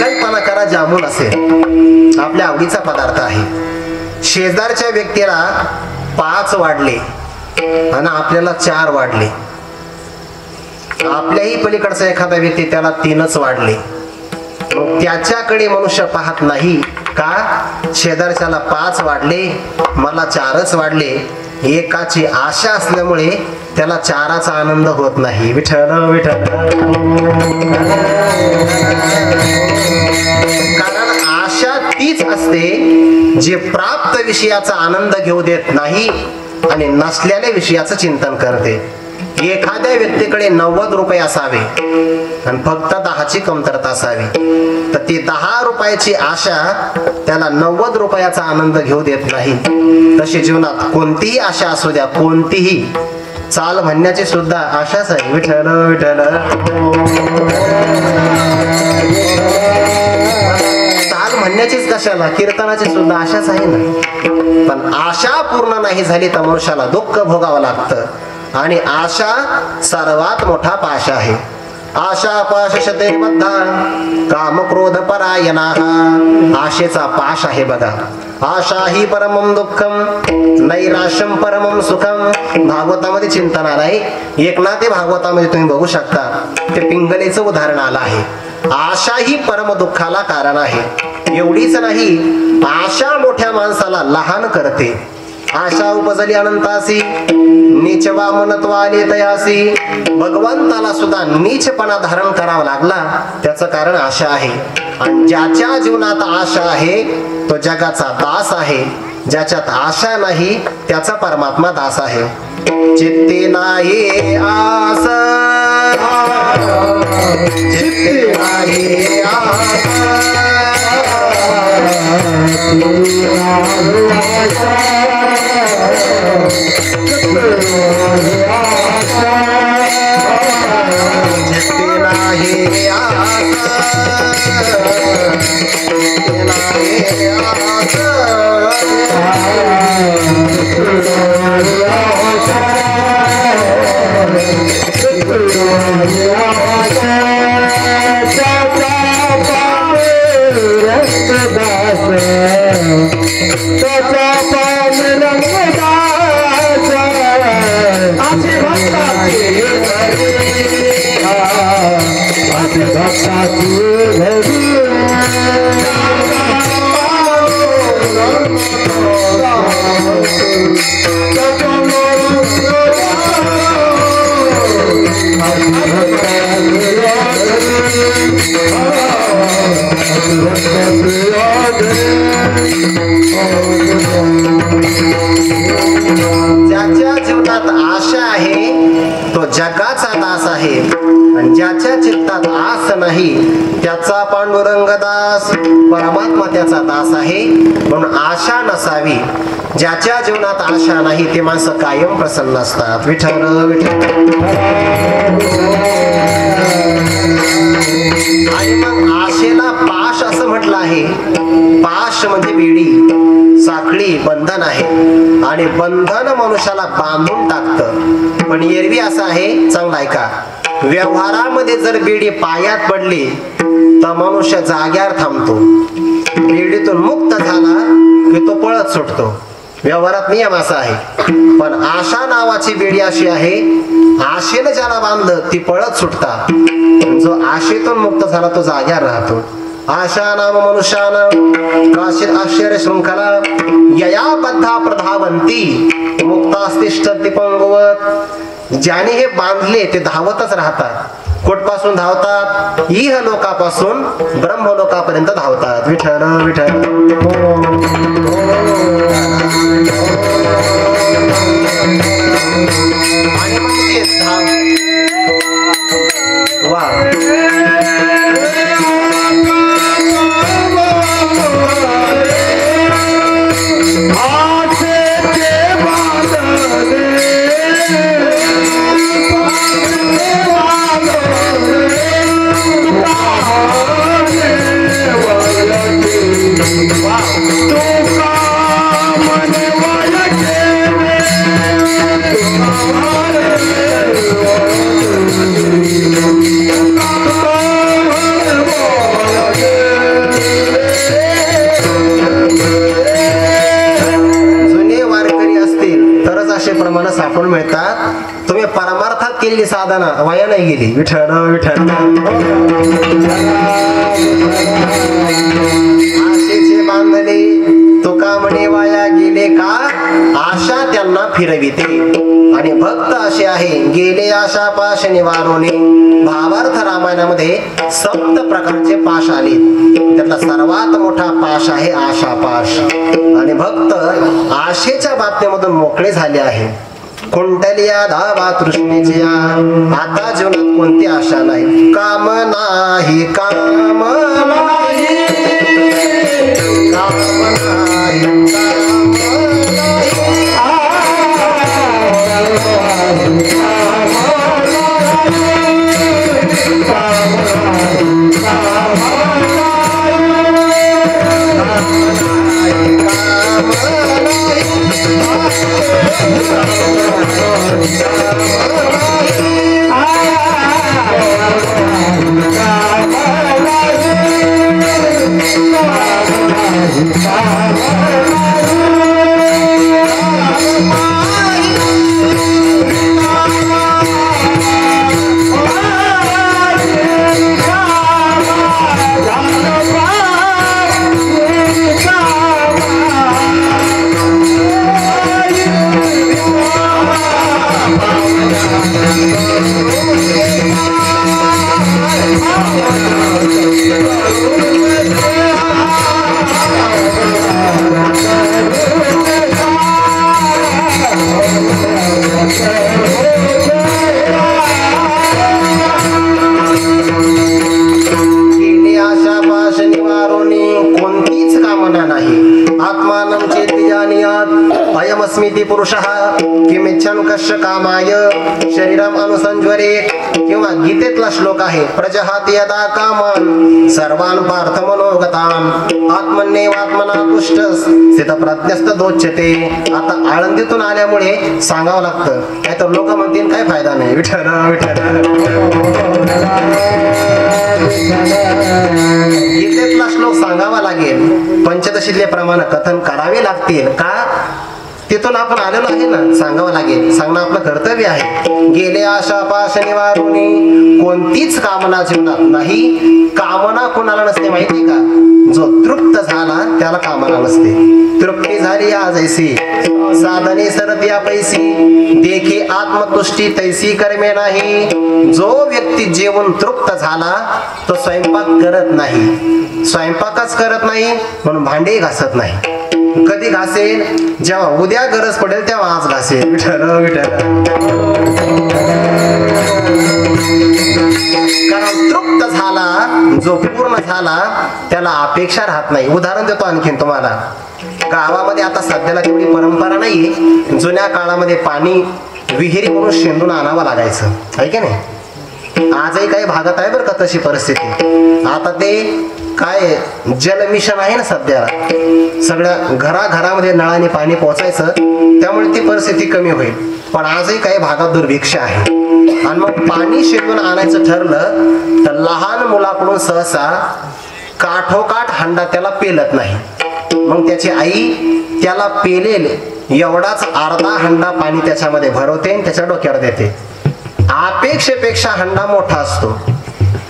S4: कल्पना करा जामून असेल, आपल्या आवडीचा पदार्थ आहे. शेजारच्या व्यक्तीला 5 वाढले आणि आपल्याला 4 वाढले. आपल्याही पलीकडचा एखादा व्यक्ती त्याला 3च वाढले. त्याच्याकडे मनुष्य पाहत नाही का? शेजारच्याला 5 वाढले, मला 4च वाढले. एकाची आशा असल्यामुळे त्याला 4चा आनंद होत नाही. विठ्ठल विठ्ठल. कारण आशा तीच असते जे प्राप्त विषयाचा आनंद घेऊ देत नाही आणि नसलेल्या विषयाचं चिंतन करते. एखाद्या व्यक्तीकडे 90 रुपये असावे आणि फक्त 10ची कमतरता असावी तर ती 10 रुपयाची आशा त्याला 90 रुपयाचा आनंद घेऊ देत नाही. तशी जीवनात कोणतीही आशा असू द्या, कोणतीही. चाल म्हणण्याची सुद्धा आशाच आहे. विठ्ठल विठ्ठल. चाल म्हणण्याचीच कशाला, कीर्तनाची सुद्धा आशाच आहे ना. पण आशा पूर्ण नाही झाली तर मनुष्याला दुःख भोगावं लागतं. आणि आशा सर्वात मोठा पाश आहे. आशा पाश शते बद्धा काम क्रोध परायणा. आशेचा पाश आहे बघा. आशा ही परमम दुःखम नैराश्यम परमम सुखम. भागवतामध्ये चिंतन आलं आहे. एकनाथ भागवतामध्ये तुम्ही बघू शकता, ते पिंगलेचं उदाहरण आलं आहे. आशा ही परम दुःखाला कारण आहे. एवढीच नाही, आशा मोठ्या माणसाला लहान करते. आशा उपजली अनंतासी नीचवा मनत्वा आले तयासी. भगवंताला सुद्धा नीचपणा धारण करावा लागला, त्याचं कारण आशा आहे. आणि ज्याच्या जीवनात आशा आहे तो जगाचा दास आहे. ज्याच्यात आशा नाही त्याचा परमात्मा दास आहे. चित्ते नाही आस, चित्ते नाही आस, जिते नाही ज्याच्या जीवनात आशा आहे तो जगाचा दास आहे आणि ज्याच्या चित्तात आस नाही त्याचा पांडुरंग दास परमात्मा त्याचा दास आहे. म्हणून आशा नसावी. ज्याच्या जीवनात आशा नाही ते माणसं कायम प्रसन्न असतात. विठ्ठल विठ्ठल. आणि मग आशेला पाश असं म्हटलं आहे. पाश म्हणजे बेडी, साखळी, बंधन आहे आणि बंधन मनुष्याला बांधून टाकतं. पण एरवी असं आहे, चांगला ऐका, व्यवहारामध्ये जर बेडी पायात पडली तर मनुष्य जाग्यावर थांबतो. बेडीतून मुक्त झाला की तो पळत सुटतो. व्यवहारात नियम असा आहे. पण आशा नावाची बेडी अशी आहे, आशेनं ज्याला बांधलं ती पळत सुटता. जो आशेतून मुक्त झाला तो जाग्यावर राहतो. आशा नाम मनुष्यानं काशीत आश्चर्य शृंखला यया बद्धा प्रधावंती मुक्तास्तिष्ठती पंगवत. ज्याने हे बांधले ते धावतच राहतात. कुठपासून धावतात? इह लोकापासून ब्रह्मलोकापर्यंत धावतात. विठ्ठल विठ्ठल. आणि मग ते वा प्रमाण सापडून मिळतात. तुम्ही परमार्थात केलेली साधना वाया नाही गेली. विठ्ठल विठ्ठल. आशेचे बांधले तुका म्हणे वाया गेले का आशा त्यांना फिरविते. आणि भक्त असे आहे गेले आशा पाश निवारोने. भावार्थ रामायणामध्ये 7 प्रकारचे पाश आले. त्यातला सर्वात मोठा पाश आहे आशा पाश. आणि भक्त आशेच्या बाबतीमधून मोकळे झाले आहे. कुंडलिया धावा तृष्णेच्या. आता जीवनात कोणती आशा नाही. काम नाही काम नाही काम नाही अयमस्मिति पुरुषः किमिच्छन् कस्य कामाय शरीरम अनुसंज्वरे. किंवा गीतेतला श्लोक आहे प्रजहाति यदा कामान सर्वान पार्थ मनोगतान आत्मन्येवात्मना तुष्ट स्थितप्रज्ञस्त दोच्यते. आता आळंदीतून आल्यामुळे सांगावं लागतं, नाही तर लोक म्हणतील काय फायदा नाही. विठ्ठल विठ्ठल. गीतेतला श्लोक सांगावा लागेल. पंचदशीतले प्रमाण कथन करावे लागतील. का? तिथून आपण आलेलो आहे ना, सांगावं लागेल. सांगणं आपलं कर्तव्य आहे. गेले आशा पाश निवारुनी. कोणतीच कामना जीवनात नाही. कामना कोणाला नसते माहिती का? जो तृप्त झाला त्याला कामना नसते. तृप्ती झाली झाली आजैसी साधने सरत्या पैसी देखी आत्मतुष्टी तैसी कर्मे नाही. जो व्यक्ती जेवून तृप्त झाला तो स्वयंपाक करत नाही. स्वयंपाकच करत नाही म्हणून भांडे घासत नाही. कधी घासेल? जेव्हा उद्या गरज पडेल तेव्हा आज घासेल. विठ्ठल विठ्ठल. कारण तृप्त झाला जो पूर्ण झाला त्याला अपेक्षा राहत नाही. उदाहरण देतो आणखीन तुम्हाला. गावामध्ये आता सध्याला तेवढी परंपरा नाहीये. जुन्या काळामध्ये पाणी विहिरी म्हणून शेंदून आणावं लागायचं आहे की नाही. आजही काही भागात आहे बरं का तशी परिस्थिती. आता ते काय जल मिशन आहे ना सध्या, सगळ्या घराघरामध्ये नळाने पाणी पोहोचायचं, त्यामुळे ती परिस्थिती कमी होईल. पण आजही काही भागात दुर्भिक्ष आहे. आणि मग पाणी शेंदून आणायचं ठरलं तर लहान मुलाकडून सहसा काठोकाठ हंडा त्याला पेलत नाही. मग त्याची आई त्याला पेलेल एवढाच अर्धा हंडा पाणी त्याच्यामध्ये भरवते आणि त्याच्या डोक्यावर देते. अपेक्षेपेक्षा हंडा मोठा असतो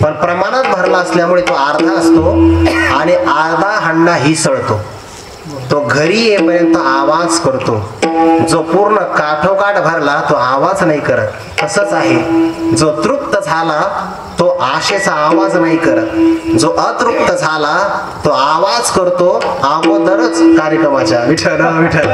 S4: पण प्रमाणात भरला असल्यामुळे तो अर्धा असतो आणि अर्धा हंडा ही सळतो. तो घरी येईपर्यंत आवाज करतो. जो पूर्ण काठोकाठ भरला तो आवाज नाही करत. तसंच आहे, जो तृप्त झाला तो आशेचा आवाज नाही करत. जो अतृप्त झाला तो आवाज करतो अगोदरच कार्यक्रमाच्या. विठ्ठल विठ्ठल.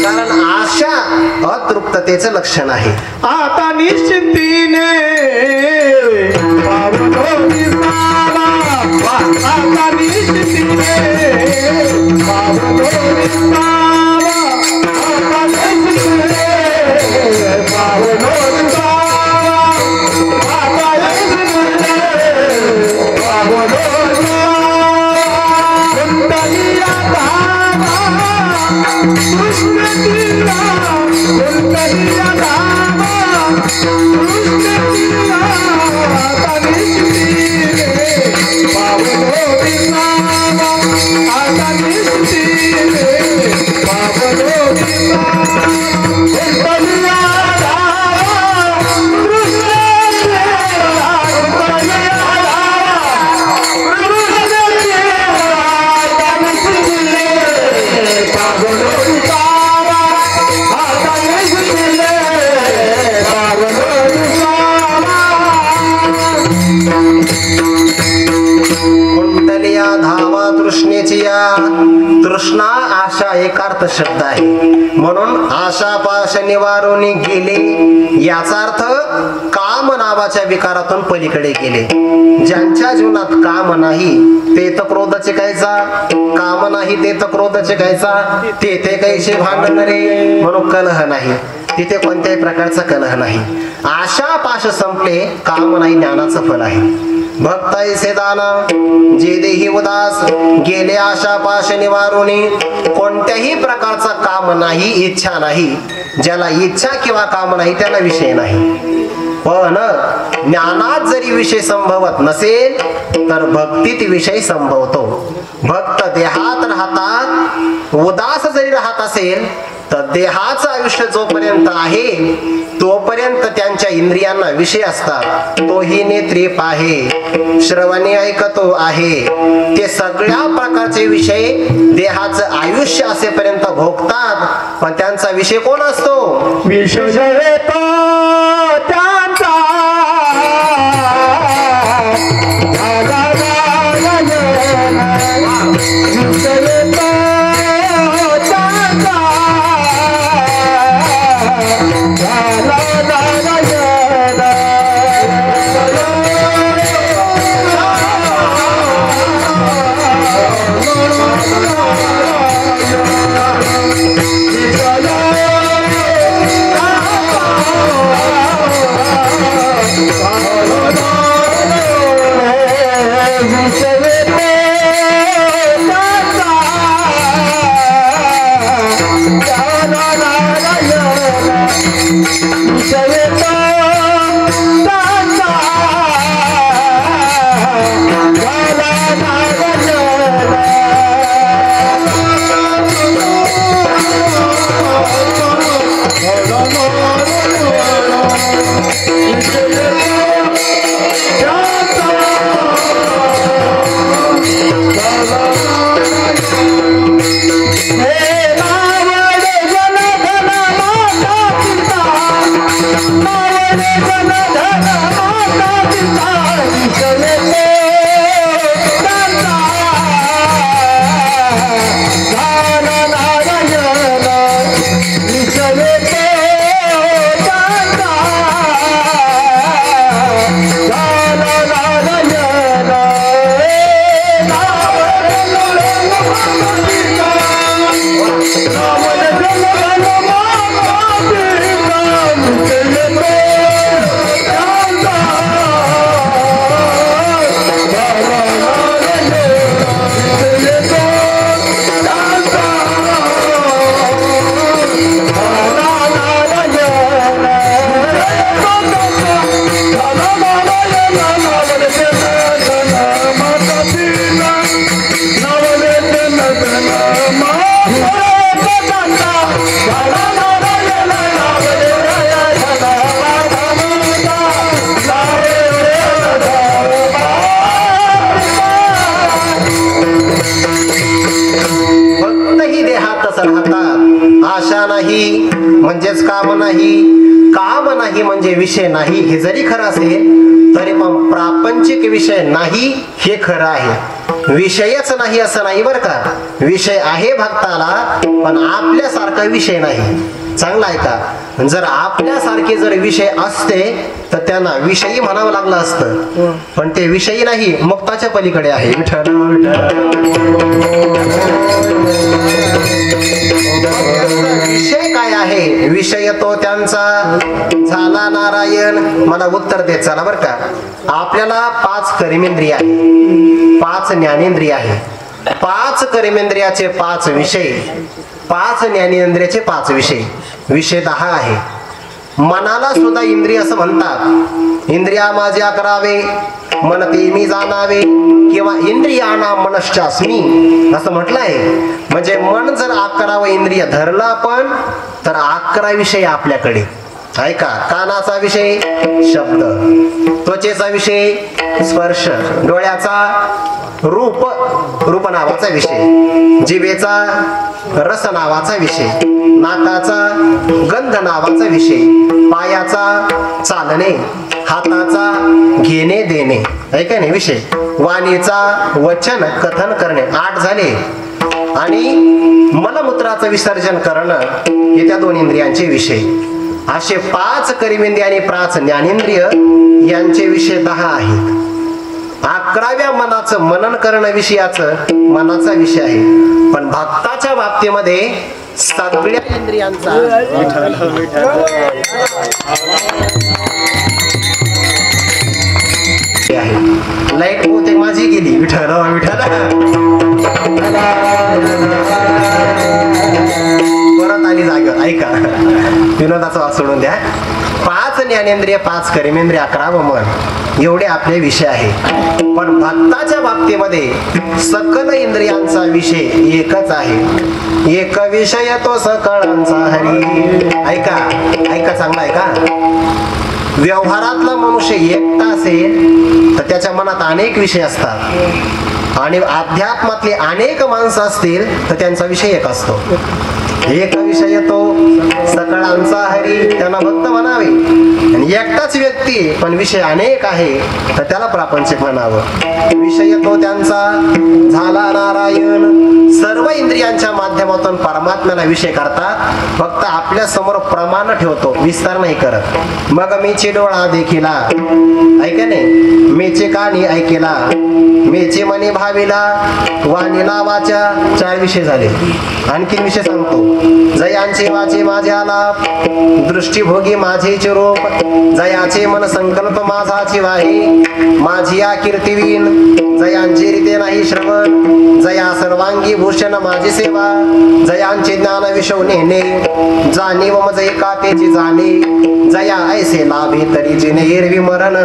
S4: कारण आशा अतृप्ततेचं लक्षण आहे.
S1: आता निश्चिंतीने पावलो विसावा, आता निश्चिंतीने पावलो विसावा, आता निश्चिंतीने पावलो विसावा, आता निश्चिंतीने पावलो विसावा. कुंडलिया धावा कृष्ण किल्ला, कुंडलिया धावा कृष्ण किल्ला, आता निश्चिंतीने पावलो विसावा, आता निश्चिंतीने पावलो विसावा. कुंडलिया धावा कृष्ण किल्ला, कुंडलिया धावा कृष्ण किल्ला, आता निश्चिंतीने पावलो विसावा, आता निश्चिंतीने पावलो विसावा.
S4: कुंडलिया धावा तृष्णेची या. तृष्णा आशा एकार्थ शब्द आहे. म्हणून आशा पाश निवारुनी गेले याचा अर्थ काम नावाच्या विकारातून पलीकडे गेले. ज्यांच्या जीवनात काम नाही ते तर क्रोधाचे कायचा, काम नाही ते तर क्रोधाचे कायचा, ते कैसे भांडणारे म्हणून कलह नाही. तिथे कोणत्याही प्रकारचा कलह नाही. आशा पाश संपले, काम नाही ज्ञानाचं फल आहे. भक्ताईसे दाना जे देही उदास गेले आशा पाश निवारुनी. कोणत्याही प्रकारचा काम नाही, इच्छा नाही. ज्याला इच्छा किंवा काम नाही त्याला विषय नाही. पण ज्ञानात जरी विषय संभवत नसेल तर भक्तीत विषय संभवतो. भक्त देहात राहतात, उदास जरी राहत असेल तर देहाचं आयुष्य जोपर्यंत आहे तोपर्यंत त्यांच्या इंद्रियांना विषय असतात. तोही नेत्री पाहे, श्रवणे ऐकतो आहे. ते सगळ्या प्रकारचे विषय देहाचं आयुष्य असेपर्यंत भोगतात. पण त्यांचा विषय कोण असतो?
S1: विषय येतो त्यांचा झाला नारायण. विषय येतो त्यांचा झाला नारायण. No, no, no.
S4: आशा नाही म्हणजेच काम नाही, काम नाही म्हणजे विषय नाही हे जरी खरं असेल तरी पण प्रापंचिक विषय नाही हे खरं आहे. विषयच नाही असं नाही बरं का, विषय आहे भक्ताला पण आपल्यासारखा विषय नाही. चांगला आहे का, जर आपल्यासारखे जर विषय असते तर त्यांना विषयी म्हणावं लागलं असतं, पण ते विषयी नाही, मुक्ताच्या पलीकडे आहे. विठ्ठल विषय काय आहे, विषय तो त्यांचा झाला नारायण. मला उत्तर देत चला बरं का. आपल्याला 5 कर्मेंद्रिय आहे, 5 ज्ञानेंद्रिय आहे, 5 कर्मेंद्रियाचे 5 विषय, 5 ज्ञानेंद्रियाचे 5 विषय, विषय 10 आहे. मनाला सुद्धा इंद्रिय असं म्हणतात. इंद्रिया माझ्या करावे मनते मी जाणावे किंवा इंद्रियाना मनश्चास्मी असं म्हटलं आहे. म्हणजे मन जर 11व इंद्रिय धरलं आपण तर 11 विषय आपल्याकडे. ऐका, कानाचा विषय शब्द, त्वचेचा विषय स्पर्श, डोळ्याचा रूप, रूप नावाचा विषय, जिभेचा रस नावाचा विषय, नाकाचा गंध नावाचा विषय, पायाचा चालणे, हाताचा घेणे देणे, ऐका नाही विषय, वाणीचा वचन कथन करणे, 8 झाले. आणि मलमूत्राचं विसर्जन करणं हे त्या 2 इंद्रियांचे विषय. असे 5 कर्मेंद्रिय आणि 5 ज्ञानेंद्रिय यांचे विषय 10 आहेत. 11व्या मनाचं मनन करणं विषयाचं मनाचा विषय आहे. पण भक्ताच्या बाबतीमध्ये सगळ्या इंद्रियांचा आहे. लाईट बहुतेक माझी गेली. विठ्ठल विठ्ठल परत आली जागेवर. ऐका, विनोदाचा वाद सोडून द्या. 5 ज्ञानेंद्रिय, 5 कर्मेंद्रिय, 11वं मन, एवढे आपले विषय आहे. पण भक्ताच्या बाबतीमध्ये सकल इंद्रियांचा विषय एकच आहे. एक विषय तो सकळांचा हरी. ऐका ऐका, चांगला ऐका. व्यवहारातला मनुष्य एकटा असेल तर त्याच्या मनात अनेक विषय असतात, आणि अध्यात्मातले अनेक माणसं असतील तर त्यांचा विषय एक असतो. एक विषय तो सकळांचा हरी, त्यांना भक्त म्हणावे. आणि एकटाच व्यक्ती पण विषय अनेक आहे तर त्याला प्रापंचिक म्हणावं. विषय तो त्यांचा झाला नारायण. सर्व इंद्रियांच्या माध्यमातून परमात्म्याला विषय करतात, फक्त आपल्या समोर प्रमाण ठेवतो, विस्तार नाही करत. मग मीचे डोळा देखिला, ऐका नाही, मीचे कानी ऐकेला, मीचे मनी भाविला, वाणीला वाचा, 4 विषय झाले. आणखीन विषय सांगतो. जयांचे वाचे माझ्याला, दृष्टीभोगी माझेचे रूप, जयाचे मन संकल्प माझाची वाही, माझी या कीर्तिवीन, जयांचे रीते नाही श्रवण, जया सर्वांगी भूषण माझी सेवा, जयांचे ज्ञान विषव नेणे, जाणीव मज एकातेची जाणे, जया ऐसे लाभे तरी जिने एरवी मरण.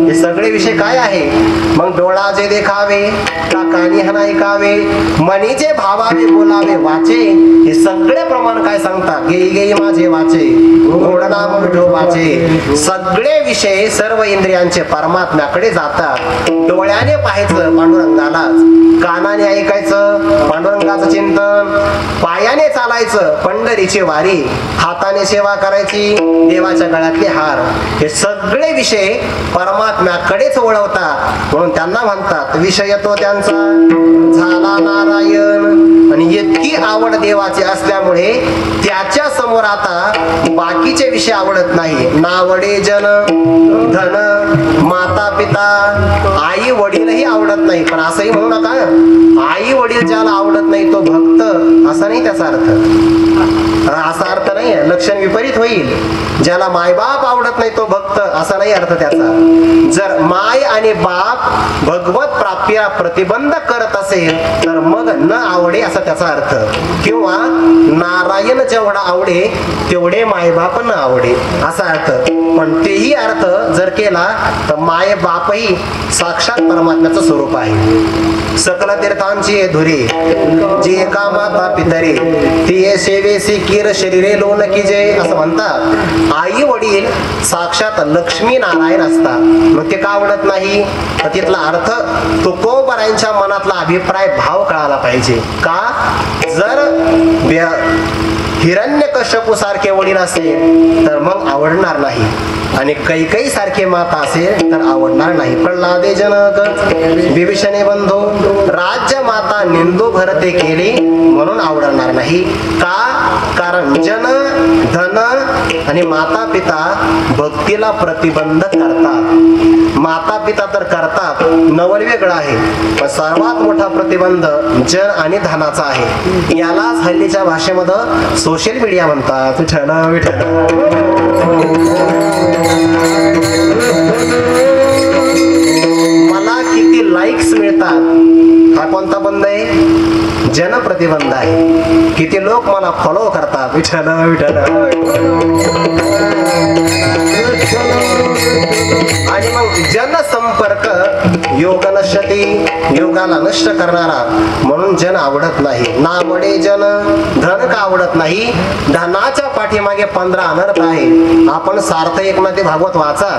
S4: हे सगळे विषय काय आहे. मग डोळा जे देखावे, का कानी हना ऐकावे, मनीचे भावावे बोलावे वाचे, हे सगळे प्रमाण काय सांगतात. गेई गेई माझे वाचे, गोड नाम विठोबाचे. सगळे विषय सर्व इंद्रियांचे परमात्म्याकडे जातात. डोळ्याने पाहायचं पांडुरंगालाच, कानाने ऐकायचं पांडुरंगाचं चिंतन, पायाने चालायचं पंढरीची वारी, हाताने सेवा करायची देवाच्या गळ्यातले हार. हे सगळे विषय परमात्म्याकडेच वळवतात, म्हणून त्यांना म्हणतात विषय तो त्यांचा झाला नारायण. आणि इतकी आवड देवाची असल्यामुळे ते त्याच्या समोर आता बाकीचे विषय आवडत नाही. नावडे जन धन माता पिता आई वडीलही आवडत नाही. पण असंही म्हणू नका आई वडील ज्याला आवडत नाही तो भक्त, असा नाही त्याचा अर्थ. असा अर्थ नाही, लक्षण विपरीत होईल. ज्याला मायबाप आवडत नाही तो भक्त, असा नाही अर्थ त्याचा. जर माय आणि बाप भगवत प्राप्तीला प्रतिबंध करत असेल तर मग न आवडे असा त्याचा अर्थ. किंवा नारायण जेवढा आवडे तेवढे मायबाप न आवडे असा अर्थ. पण तेही अर्थ जर केला तर माय बापही साक्षात परमात्म्याचं स्वरूप आहे. सकल तीर्थांची धुरी जी एका माता पितरी ती सेवेसी कीर शरीरे लोन की जय असं म्हणतात. आई वडील साक्षात लक्ष्मी नारायण असतात. मग ते का आवडत नाही? तर तिथला अर्थ तुकोबरायांच्या मनातला अभिप्राय भाव कळाला पाहिजे. का? जर हिरण्यकश्यपू सारखे वडील असेल तर मग आवडणार नाही, आणि कैकई सारखे माता असेल तर आवडणार नाही. प्रल्हादे जनक विभीषणे बंधू राज्य माता निंदू भरते केली म्हणून आवडणार नाही. का? कारण जन धन आणि माता पिता भक्तीला प्रतिबंध करतात. माता पिता तर करतात, नवल वेगळं आहे, पण सर्वात मोठा प्रतिबंध जन आणि धनाचा आहे. यालाच हल्लीच्या भाषेमध्ये सोशल मीडिया म्हणतात. विठ्ठल विठ्ठल. मला किती लाईक्स मिळतात हा कोणता बंध आहे? जन प्रतिबंध आहे. किती लोक मला फॉलो करतात. विठ्ठल विठ्ठल. आणि मग जनसंपर्क योग नश्यती, योगाला नष्ट करणारा, म्हणून जन आवडत नाही. नावडे जन धन का आवडत नाही? धनाच्या पाठीमागे 15 अनर्थ आहे. आपण सार्थ एकनाथी भागवत वाचा,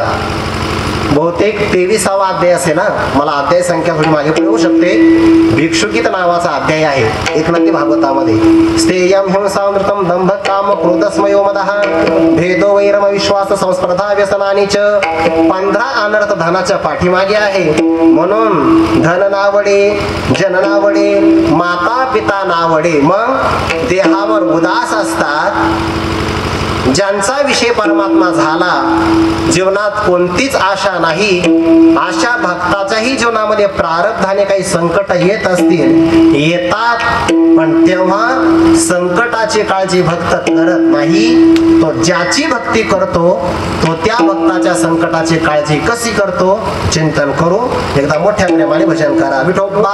S4: बहुतेक 23वा अध्याय असे ना, मला अध्याय संख्या थोडी मागे पुढे होऊ शकते. भिक्षुकित नावाचा अध्याय आहे एकनाथी भागवतामध्ये. स्थेयम हिंसामृतम दंभ काम क्रोधस्मयो मदः भेदो वैरम विश्वास संस्पर्धा व्यसनानी च. 15 अनर्थ धनाच्या पाठीमागे आहे. म्हणून धन नावडे, जन नावडे, माता पिता नावडे. मग देहावर उदास असतात. ज्यांचा विषय परमात्मा झाला, जीवनात कोणतीच आशा नाही, अशा भक्ताच्याही जीवनामध्ये प्रारब्धाने काही संकट येत असतील, येतात, पण तेव्हा संकटाची काळजी भक्त करत नाही. तो ज्याची भक्ती करतो तो त्या भक्ताच्या संकटाची काळजी कशी करतो चिंतन करू. एकदा मोठ्या प्रेमाने भजन करा. विठोबा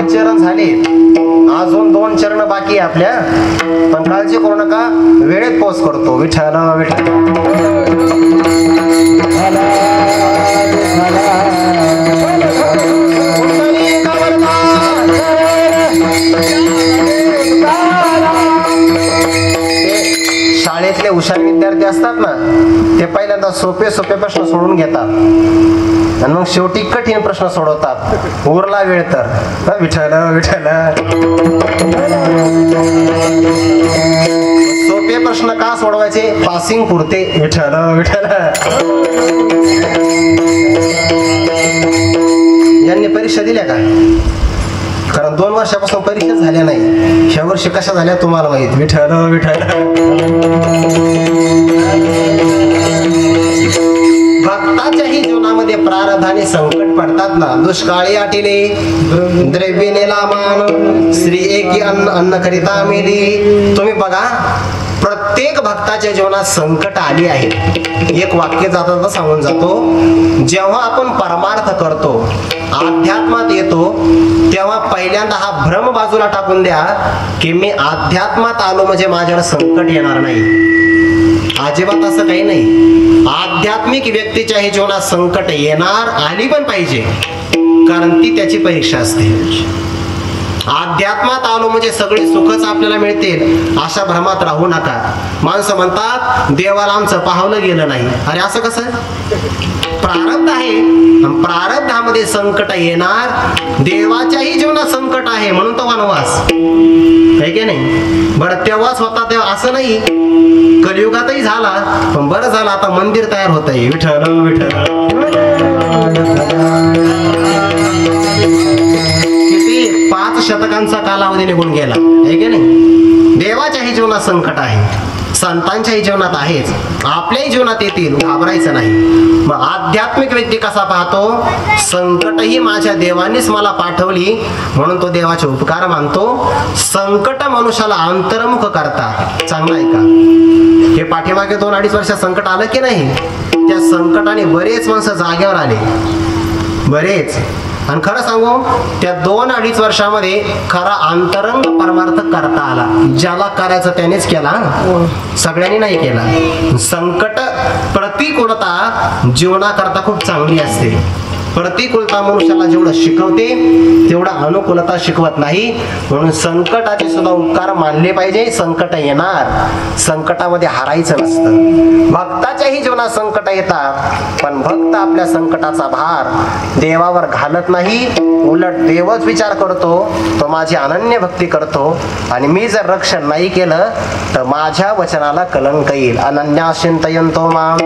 S4: चरण झाले, अजून 2 चरण बाकी आहे आपल्या, पण काळजी करू नका, वेळेत पोच करतो. विठ्ठल विठ्ठल. शाळेतले हुशार विद्यार्थी असतात ना, ते पहिल्यांदा सोपे सोपे प्रश्न सोडून घेतात आणि मग शेवटी कठीण प्रश्न सोडवतात. उरला वेळ तर विठ्ठल विठ्ठल. सोपे प्रश्न का सोडवायचे? पासिंग पुरते. विठ्ठल विठ्ठल. यांनी परीक्षा दिल्या का? कारण 2 वर्षापासून परीक्षा झाल्या नाही. ह्या वर्षी कशा झाल्या तुम्हाला माहित. विठ्ठल विठ्ठल. भक्ताच्याही जीवनामध्ये प्रारब्धाने संकट पडतात ना. दुष्काळी आटिले द्रव्य नेला मान, श्री एकी अन्न अन्न करिता मेली. तुम्ही बघा, प्रत्येक भक्ताच्या जीवनात संकट आली आहेत. एक वाक्य जाता सांगून जातो, जेव्हा आपण परमार्थ करतो, अध्यात्मात येतो, तेव्हा पहिल्यांदा हा भ्रम बाजूला टाकून द्या की मी अध्यात्मात आलो म्हणजे माझ्यावर संकट येणार नाही. अजिबात असं काही नाही. आध्यात्मिक व्यक्तीच्या जीवनात संकट येणार, आली पण पाहिजे, कारण ती त्याची परीक्षा असते. अध्यात्मात आलो म्हणजे सगळे सुखच आपल्याला मिळतील अशा भ्रमात राहू नका. माणसं म्हणतात देवाला आमचं पाहवलं गेलं नाही. अरे असं कसं? प्रारब्ध आहे, प्रारब्धामध्ये संकट येणार. देवाच्याही जीवनात संकट आहे, म्हणून तो वनवास आहे की नाही. बरं तेव्हाच होता तेव्हा असं नाही, कलियुगातही झाला. पण बरं झालं आता मंदिर तयार होत आहे. विठ्ठल विठ्ठल. किती 5 शतकांचा कालावधी निघून गेला आहे की नाही. देवाच्याही जीवनात संकट आहे, संतांच्याही जीवनात आहेच, आपल्याही जीवनात येतील, घाबरायचं नाही. मग आध्यात्मिक व्यक्ती कसा पाहतो? संकटही माझ्या देवानेच मला पाठवली म्हणून तो देवाचे उपकार मानतो. संकट मनुष्याला अंतर्मुख करतात. चांगलं आहे का? हे पाठीमागे 2-2.5 वर्षात संकट आलं की नाही, त्या संकटाने बरेच माणसं जागेवर आले, बरेच. आणि खरं सांगू, त्या 2-2.5 वर्षामध्ये खरा अंतरंग परमार्थ करता आला. ज्याला करायचं त्यानेच केला, सगळ्यांनी नाही केला. संकट, प्रतिकूलता जीवनाकरता खूप चांगली असते. प्रतिकूलता मनुष्याला जेवढं शिकवते तेवढा अनुकूलता शिकवत नाही. म्हणून संकटाचे सुद्धा उपकार मानले पाहिजे. संकट येणार, संकटामध्ये हारायचं नसतं. भक्ताच्याही जीवनात संकट येतात, पण भक्त आपल्या संकटाचा भार देवावर घालत नाही. उलट देवच विचार करतो, तो माझी अनन्य भक्ती करतो, आणि मी जर रक्षण नाही केलं तर माझ्या वचनाला कलंक येईल. अनन्या चिंतयन्तो मां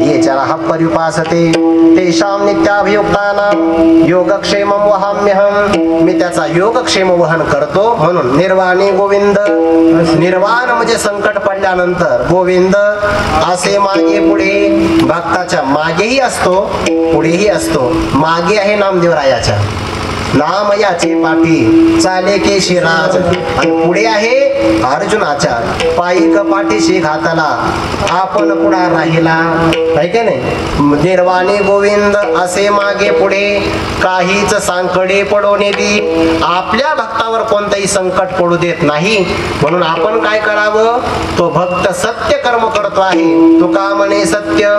S4: ये जनाः पर्युपासते तेषां नित्याभियुक्तानां योगक्षेमं वहाम्यहं. मी त्याचा योगक्षेम वहन करतो. म्हणून निर्वाणी गोविंद. निर्वाण म्हणजे संकट पडल्यानंतर गोविंद असे मागे पुढे. भक्ताच्या मागेही असतो, पुढेही असतो. मागे आहे नामदेवरायाच्या, नाम याचे पाठी चाले केशिराज, आणि पुढे आहे अर्जुनाच्या पायिक पाठीशी घातला आपण पुढा राहिला. आहे की नाही. निर्वाणी गोविंद असे मागे पुढे, काहीच सांकडे पडून दी. आपल्या भक्तावर कोणतेही संकट पडू देत नाही. म्हणून आपण काय करावं? तो भक्त सत्य कर्म करतो आहे. तुका म्हणे सत्य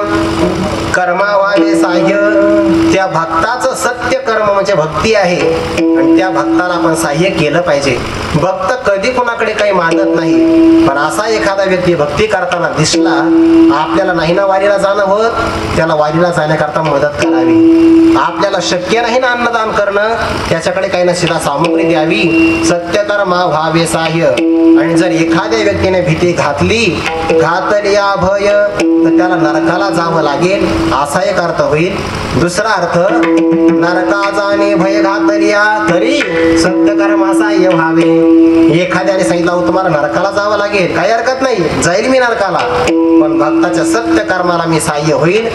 S4: कर्मावाने साह्य. त्या भक्ताचं सत्य कर्म म्हणजे भक्ती आहे, आणि त्या भक्ताला आपण साह्य केलं पाहिजे. भक्त कधी कोणाकडे काही मागत नाही, पण असा एखादा व्यक्ती भक्ती करताना दिसला, आपल्याला नाही ना वारीला जाणं होत, त्याला वारीला जाण्याकरता मदत करावी. आपल्याला शक्य नाही ना अन्नदान करणं, त्याच्याकडे काही ना शिधा सामुग्री द्यावी. सत्यकर्मा व्हावे साह्य. आणि जर एखाद्या व्यक्तीने भीती घातली, घातलिया भय, तर त्याला नरकाला जावं लागेल, असा एक अर्थ होईल. दुसरा अर्थ, नरका जाणे भय घातलिया तरी सत्यकर्मा साह्य व्हावे. एखाद्याने सांगितलं तुम्हाला नरकाला जावं लागेल, काही हरकत नाही, जाईल मी नरकाला, पण भक्ताच्या सत्य कर्माला मी साह्य होईल.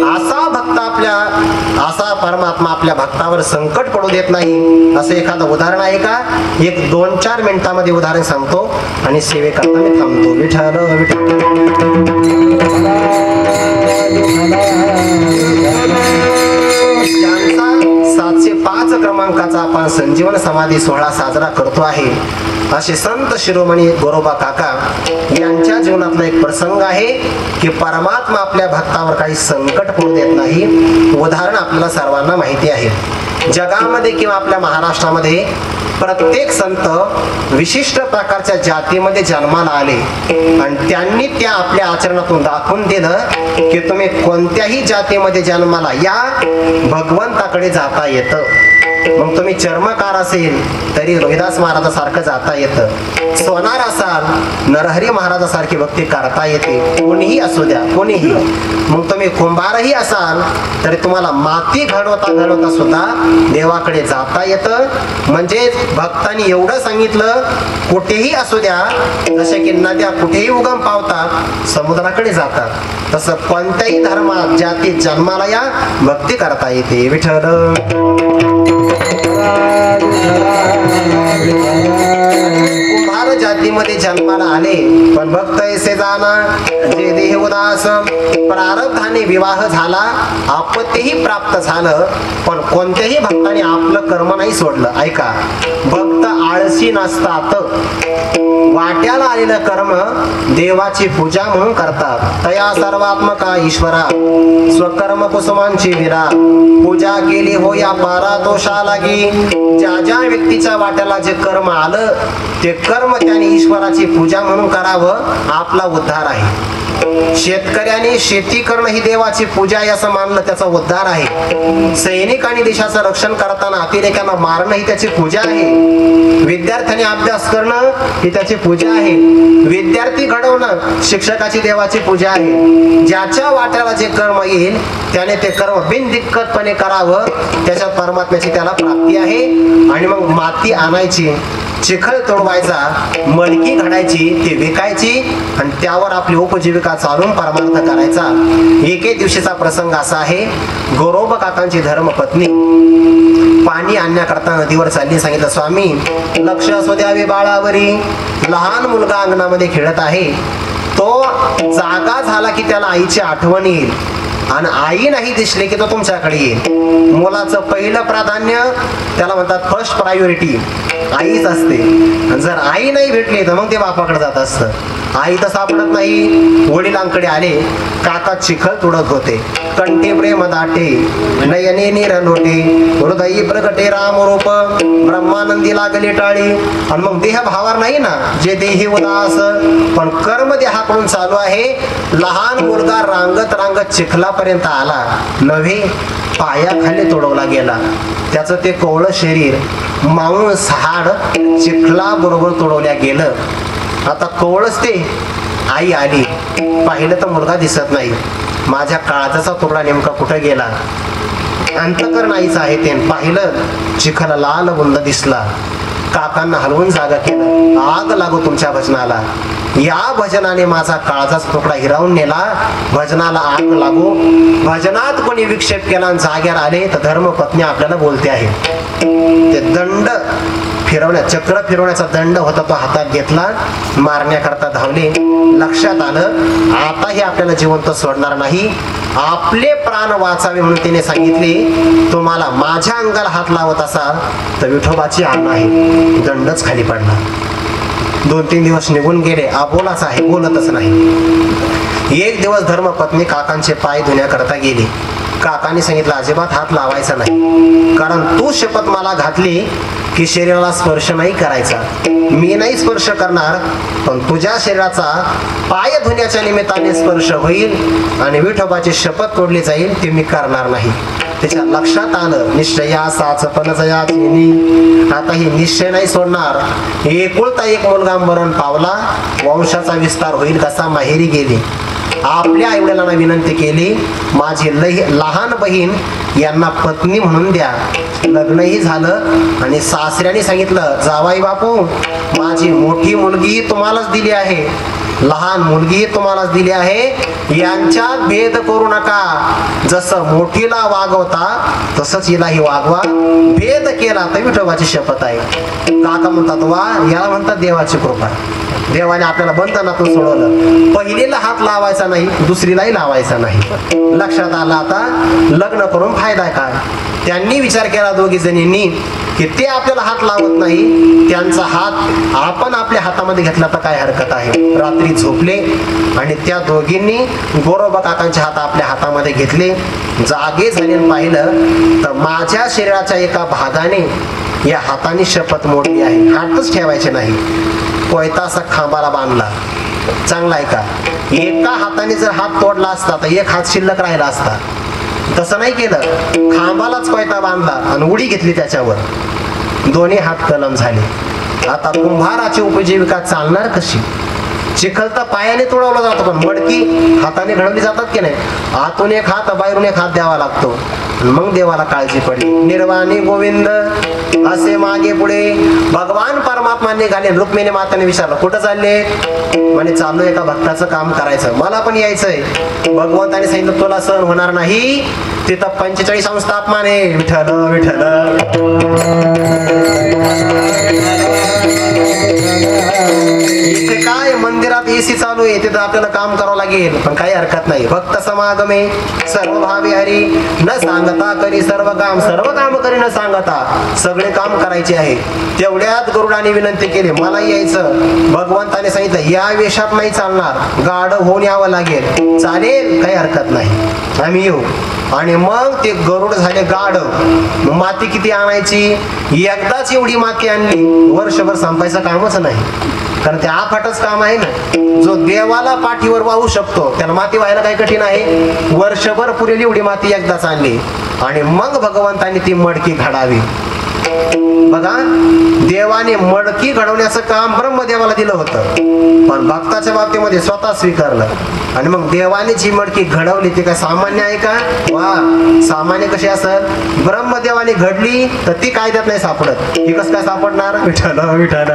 S4: असा भक्त असा परमात्मा आपल्या भक्तावर संकट पडू देत नाही. असं एखादं उदाहरण आहे का? एक 2-4 मिनिटांमध्ये उदाहरण सांगतो आणि सेवेकरता मी थांबतो. विठ्ठल ज्यांचा 705 क्रमांकाचा आपण संजीवन समाधी सोहळा साजरा करतो आहे, असे संत शिरोमणी गोरोबा काका यांच्या जीवनातला एक प्रसंग आहे की परमात्मा आपल्या भक्तावर काही संकट पडू देत नाही. उदाहरण आपल्याला सर्वांना माहिती आहे. जगामध्ये किंवा आपल्या महाराष्ट्रामध्ये प्रत्येक संत विशिष्ट प्रकारच्या जातीमध्ये जन्माला आले, आणि त्यांनी त्या आपल्या आचरणातून दाखवून दिलं की तुम्ही कोणत्याही जातीमध्ये जन्माला या, भगवंताकडे जाता येतं. मग तुम्ही चर्मकार असेल तरी रोहिदास महाराजासारखं जाता येतं. सोनार असाल, नरहरी महाराजासारखी भक्ती करता येते. कोणीही असू द्या, कोणीही. मग तुम्ही कुंभारही असाल तरी तुम्हाला माती घडवता सुद्धा देवाकडे जाता येतं. म्हणजे भक्तांनी एवढं सांगितलं, कुठेही असू द्या, जसे की नद्या कुठेही उगम पावतात, समुद्राकडे जातात, तसं कोणत्याही धर्मात जातीत जन्माला या, भक्ती करता येते. विठ्ठल कुंभार जातीमध्ये मातीमध्ये जन्माला आले, पण भक्त ऐसे जाना जे देह उदास. प्रारब्धाने विवाह झाला, आपत्तीही प्राप्त झालं, पण कोणत्याही भक्ताने आपलं कर्म नाही सोडलं. ऐका, भक्त आळशी नसतात. वाट्याला आलेलं कर्म देवाची पूजा म्हणून करतात. तया सर्वात्मका ईश्वरा स्वकर्म कुसुमांची विरा. पूजा केली हो या पारातोषा लागी. ज्या ज्या व्यक्तीच्या वाट्याला जे कर्म आलं ते कर्म त्याने ईश्वराची पूजा म्हणून करावं, आपला उद्धार आहे. शेतकऱ्याने शेती करणं ही देवाची पूजा आहे असं मानलं, त्याचा उद्धार आहे. सैनिकांनी देशाचं रक्षण करताना अतिरेक्यांना मारणं ही त्याची पूजा आहे. विद्यार्थ्यांनी अभ्यास करणं ही त्याची पूजा आहे. विद्यार्थी घडवणं शिक्षकाची देवाची पूजा आहे. ज्याच्या वाट्याला जे कर्म येईल त्याने ते कर्म बिनदिक्कतपणे करावं, त्याच्यात परमात्म्याची त्याला प्राप्ती आहे. आणि मग माती आणायची, चिखल तोडवायचा, मडकी घडायची, ती विकायची आणि त्यावर आपली उपजीविका चालून परमार्थ करायचा. एके दिवशीचा प्रसंग असा आहे, गोरोबा काकांची धर्मपत्नी पाणी आणण्याकरता नदीवर चालली. सांगितलं, स्वामी लक्ष असू द्यावे बाळावरी. लहान मुलगा अंगणामध्ये खेळत आहे. तो जागा झाला की त्याला आईची आठवण येईल आणि आई नाही दिसले की तो तुमच्याकडे येईल. मुलाचं पहिलं प्राधान्य त्याला म्हणतात फर्स्ट प्रायोरिटी आईच असते. आणि जर आई नाही भेटली तर मग ते बापाकडे जात असतं. आई तर सापडत नाही. वडिलांकडे आले. काका चिखल तुडत होते. कंठी प्रेम दाटे, नयने निरलोटे, हृदयी प्रगटे रामरूप, ब्रह्मानंदी लागली टाळी. आणि मग देह भावार नाही ना, जे देही उदास, पण कर्म देहाकडून चालू आहे. लहान मुलगा रांगत रांगत चिखलापर्यंत आला नव्हे, पायाखाली तोडवला गेला. त्याचं ते कोवळं शरीर मांस हाड चिखला बरोबर तोडवल्या गेलं. आता कोवळच ते. आई आली, पाहिलं तर मुलगा दिसत नाही. माझ्या काळजाचा तुकडा नेमका कुठं गेला? अंतकरण आईचं आहे ते. पाहिलं, चिखल लाल बुंद दिसला. काकांना हलवून जागा केलं. आग लागू तुमच्या भजनाला. या भजनाने माझा काळजाचा तुकडा हिरावून नेला. भजनाला आग लागू. भजनात कोणी विक्षेप केला आणि जाग्यावर आले तर धर्मपत्नी आपल्याला बोलते आहे. ते दंड चक्र फिरवण्याचा दंड होता, तो हातात घेतला. मारण्याकरता धावले. लक्षात आलं आता हे आपल्याला जिवंत सोडणार नाही. आपले प्राण वाचावे म्हणून त्याने सांगितले, तुम्हाला माझ्या अंगाला हात लावत असाल तर विठोबाची आज्ञा आहे. दंडच खाली पडला. 2-3 दिवस निघून गेले. अबोलाच आहे, बोलतच नाही. एक दिवस धर्मपत्नी काकांचे पाय धुण्याकरता गेली. काकांनी सांगितलं, अजिबात हात लावायचा नाही, कारण तू शपथ मला घातली की शरीराला स्पर्श नाही करायचा. मी नाही स्पर्श करणार, पण तुझ्या शरीराचा पाय धुण्याच्या निमित्ताने स्पर्श होईल आणि विठोबाची शपथ तोडली जाईल, ते मी करणार नाही. त्याच्या लक्षात आलं, निश्चयासाच पणजयाचिनी. आता ही निश्चय नाही सोडणार. एकुलता एक मुलगा मरण पावला, वंशाचा विस्तार होईल कसा माहेरी गेली. आपल्या आईवडिलांना विनंती केली, माझी लहान बहीण यांना पत्नी म्हणून द्या. लग्नही झालं आणि सासऱ्याने सांगितलं, जावाई बापू माझी मोठी मुलगी तुम्हालाच दिली आहे, लहान मुलगी तुम्हालाच दिली आहे. यांच्यात भेद करू नका. जसं मोठीला वागवता तसंच हिलाही वागवा. भेद केला तर विठोबाची शपथ आहे. काका म्हणतात, वा, याला म्हणतात देवाची कृपा. देवाने आपल्याला बंधनातून सोडवलं. पहिलीला हात लावायचा नाही, दुसरीलाही लावायचा नाही. लक्षात आलं आता लग्न करून फायदा काय. त्यांनी विचार केला दोघी जणींनी की ते आपल्याला हात लावत नाही, त्यांचा हात आपण आपल्या हातामध्ये घेतला तर काय हरकत आहे. रात्री झोपले आणि त्या दोघींनी गोरोबा काकांचे हात आपल्या हातामध्ये घेतले. जागे झाले पाहिलं तर माझ्या शरीराच्या एका भागाने या हाताने शपथ मोडली आहे. हातच ठेवायचे नाही. कोयता असा खांबाला बांधला. चांगला आहे का? एका हाताने जर हात तोडला असता तर एक हात शिल्लक राहिला असता. तसं नाही केलं. खांबालाच कोयता बांधला आणि उडी घेतली त्याच्यावर. दोन्ही हात कलम झाले. आता कुंभाराची उपजीविका चालणार कशी? चिखल तर पायाने तोडवला जातो, पण मडकी हाताने घडवली जातात की नाही. आतून एक हात बाहेरून एक हात द्यावा लागतो. मग देवाला काळजी पडली. निर्वाणी गोविंद असे मागे पुढे भगवान परमात्मा निघाले. रुक्मिणी माताने विचारलं, कुठं चालले? म्हणे चाललो एका भक्ताचं काम करायचं, मला पण यायचंय. भगवंताने सांगितलं, तुला सहन होणार नाही. तिथं 45 अंश तापमान आहे. विठ्ठल विठ्ठल एसी चालू आहे तिथं आपल्याला काम करावं लागेल, पण काही हरकत नाही. भक्त समागमे सर्व भावी हरी न सांगता करी सर्व काम करी न सांगता, सगळे काम करायचे आहे. तेवढ्यात गरुडाने विनंती केली, मला यायचं. भगवंताने सांगितलं या वेशात नाही चालणार, गाढ होऊन यावं लागेल. चालेल, काही हरकत नाही, आम्ही येऊ. आणि मग ते गरुड झाले गाढ. माती किती आणायची? एकदाच एवढी माती आणली, वर्षभर संपायचं कामच नाही. कारण ते आफाटच काम आहे ना. जो देवाला पाठीवर वाहू शकतो त्याला माती व्हायला काही कठीण आहे? वर्षभर पुरेल एवढी माती एकदाच आणली. आणि मग भगवंतांनी ती मडकी घडावी. बघा, देवाने मडकी घडवण्याचं काम ब्रह्मदेवाला दिलं होतं, पण भक्ताच्या बाबतीमध्ये स्वतः स्वीकारलं. आणि मग देवाने जी मडकी घडवली ती काय सामान्य आहे का? वा, सामान्य कशी असेल? ब्रह्मदेवाने घडली तर ती कायद्यात नाही सापडत. ही कसं काय सापडणार? विठ्ठल विठ्ठल.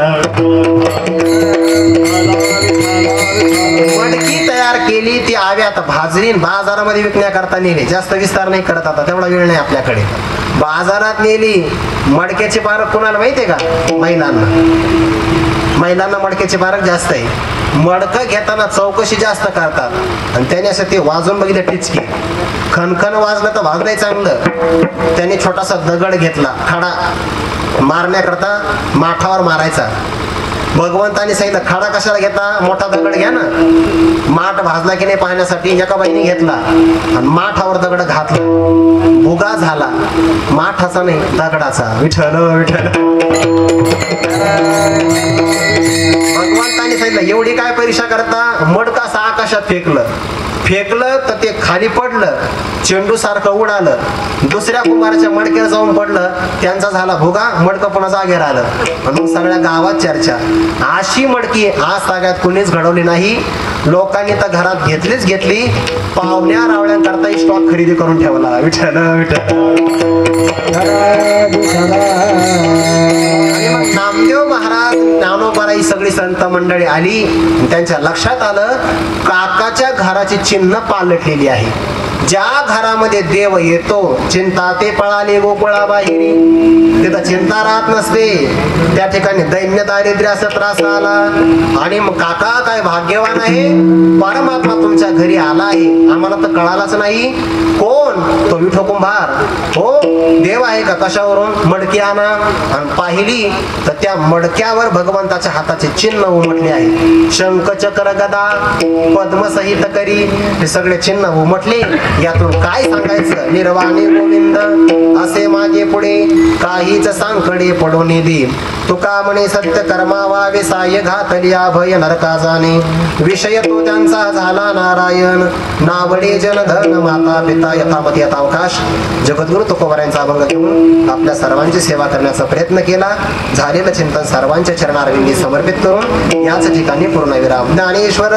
S4: मडकी तयार केली, ती आव्यात भाजरीन बाजारामध्ये विकण्याकरता नेली. जास्त विस्तार नाही करत आता, तेवढा वेळ नाही आपल्याकडे. बाजारात नेली. मडक्याचे पारख कुणाला माहितीये का? महिलांना मडक्याचे पारख जास्त आहे. मडकं घेताना चौकशी जास्त करतात आणि त्याने असं ते वाजून बघितलं टिचकी. खनखन वाजलं तर वाजलंय चांगलं. त्याने छोटासा दगड घेतला, खडा मारण्याकरता माठावर मारायचा. भगवंताने सांगितलं खडा कशाला घेता, मोठा दगड घ्या ना. माठ भाजला की नाही पाहण्यासाठी एका बाईने घेतला आणि माठावर दगड घातला. भुगा झाला, माठाचा नाही दगडाचा. विठ्ठल विठ्ठल. भगवंताने सांगितलं एवढी काय परीक्षा करता? मडकं असं आकाशात फेकलं तर ते खाली पडलं, चेंडू सारखं उडालं. दुसऱ्या कुंभाराच्या मडक्यावर जाऊन पडलं, त्यांचा झाला भुगा, मडकं पुन्हा जागेवर आलं. मग सगळ्या गावात चर्चा, अशी मडकी आज सगळ्यात कुणीच घडवली नाही. लोकांनी तर घरात घेतली. पाहुण्या रावळ्यांकरता स्टॉक खरेदी करून ठेवला. विठ्ठल विठ्ठल. आणि मग नामदेव महाराज, ज्ञानोबा, ही सगळी संत मंडळी आली. त्यांच्या लक्षात आलं काकाच्या घराची चिन्ह पालटलेली आहे. ज्या घरामध्ये देव येतो चिंता ते पळाले गोकुळा बाहेरी. तिथं चिंता राहत नसते, त्या ठिकाणी दैन्य दारिद्र्याचा त्रास आला. आणि मग काका काय भाग्यवान आहे, परमात्मा तुमच्या घरी आला आहे, आम्हाला तर कळालाच नाही. कोण? तो विठो कुंभार. हो, देव आहे का? कशावरून? मडकी आणा. आणि पाहिली तर त्या मडक्यावर भगवंताच्या हाताचे चिन्ह उमटले आहे. शंख चक्र गदा पद्मसहित करी, हे सगळे चिन्ह उमटले. यातून काय सांगायचं? निर्वाणी गोविंद असे मागे पुढे काहीच सांकडे पडून दे. तुका म्हणे सत्य कर्मा वावे साय घातली अभय नरका जाणे. विषय तो त्यांचा झाला नारायण, नावडे जनधन माता पिता यथामती यथावकाश. जगद्गुरु तुकोबारायांचा अभंग घेऊन आपल्या सर्वांची सेवा करण्याचा प्रयत्न केला. झालेलं चिंतन सर्वांच्या चरणारविंदी समर्पित करून याच ठिकाणी पूर्णविराम. ज्ञानेश्वर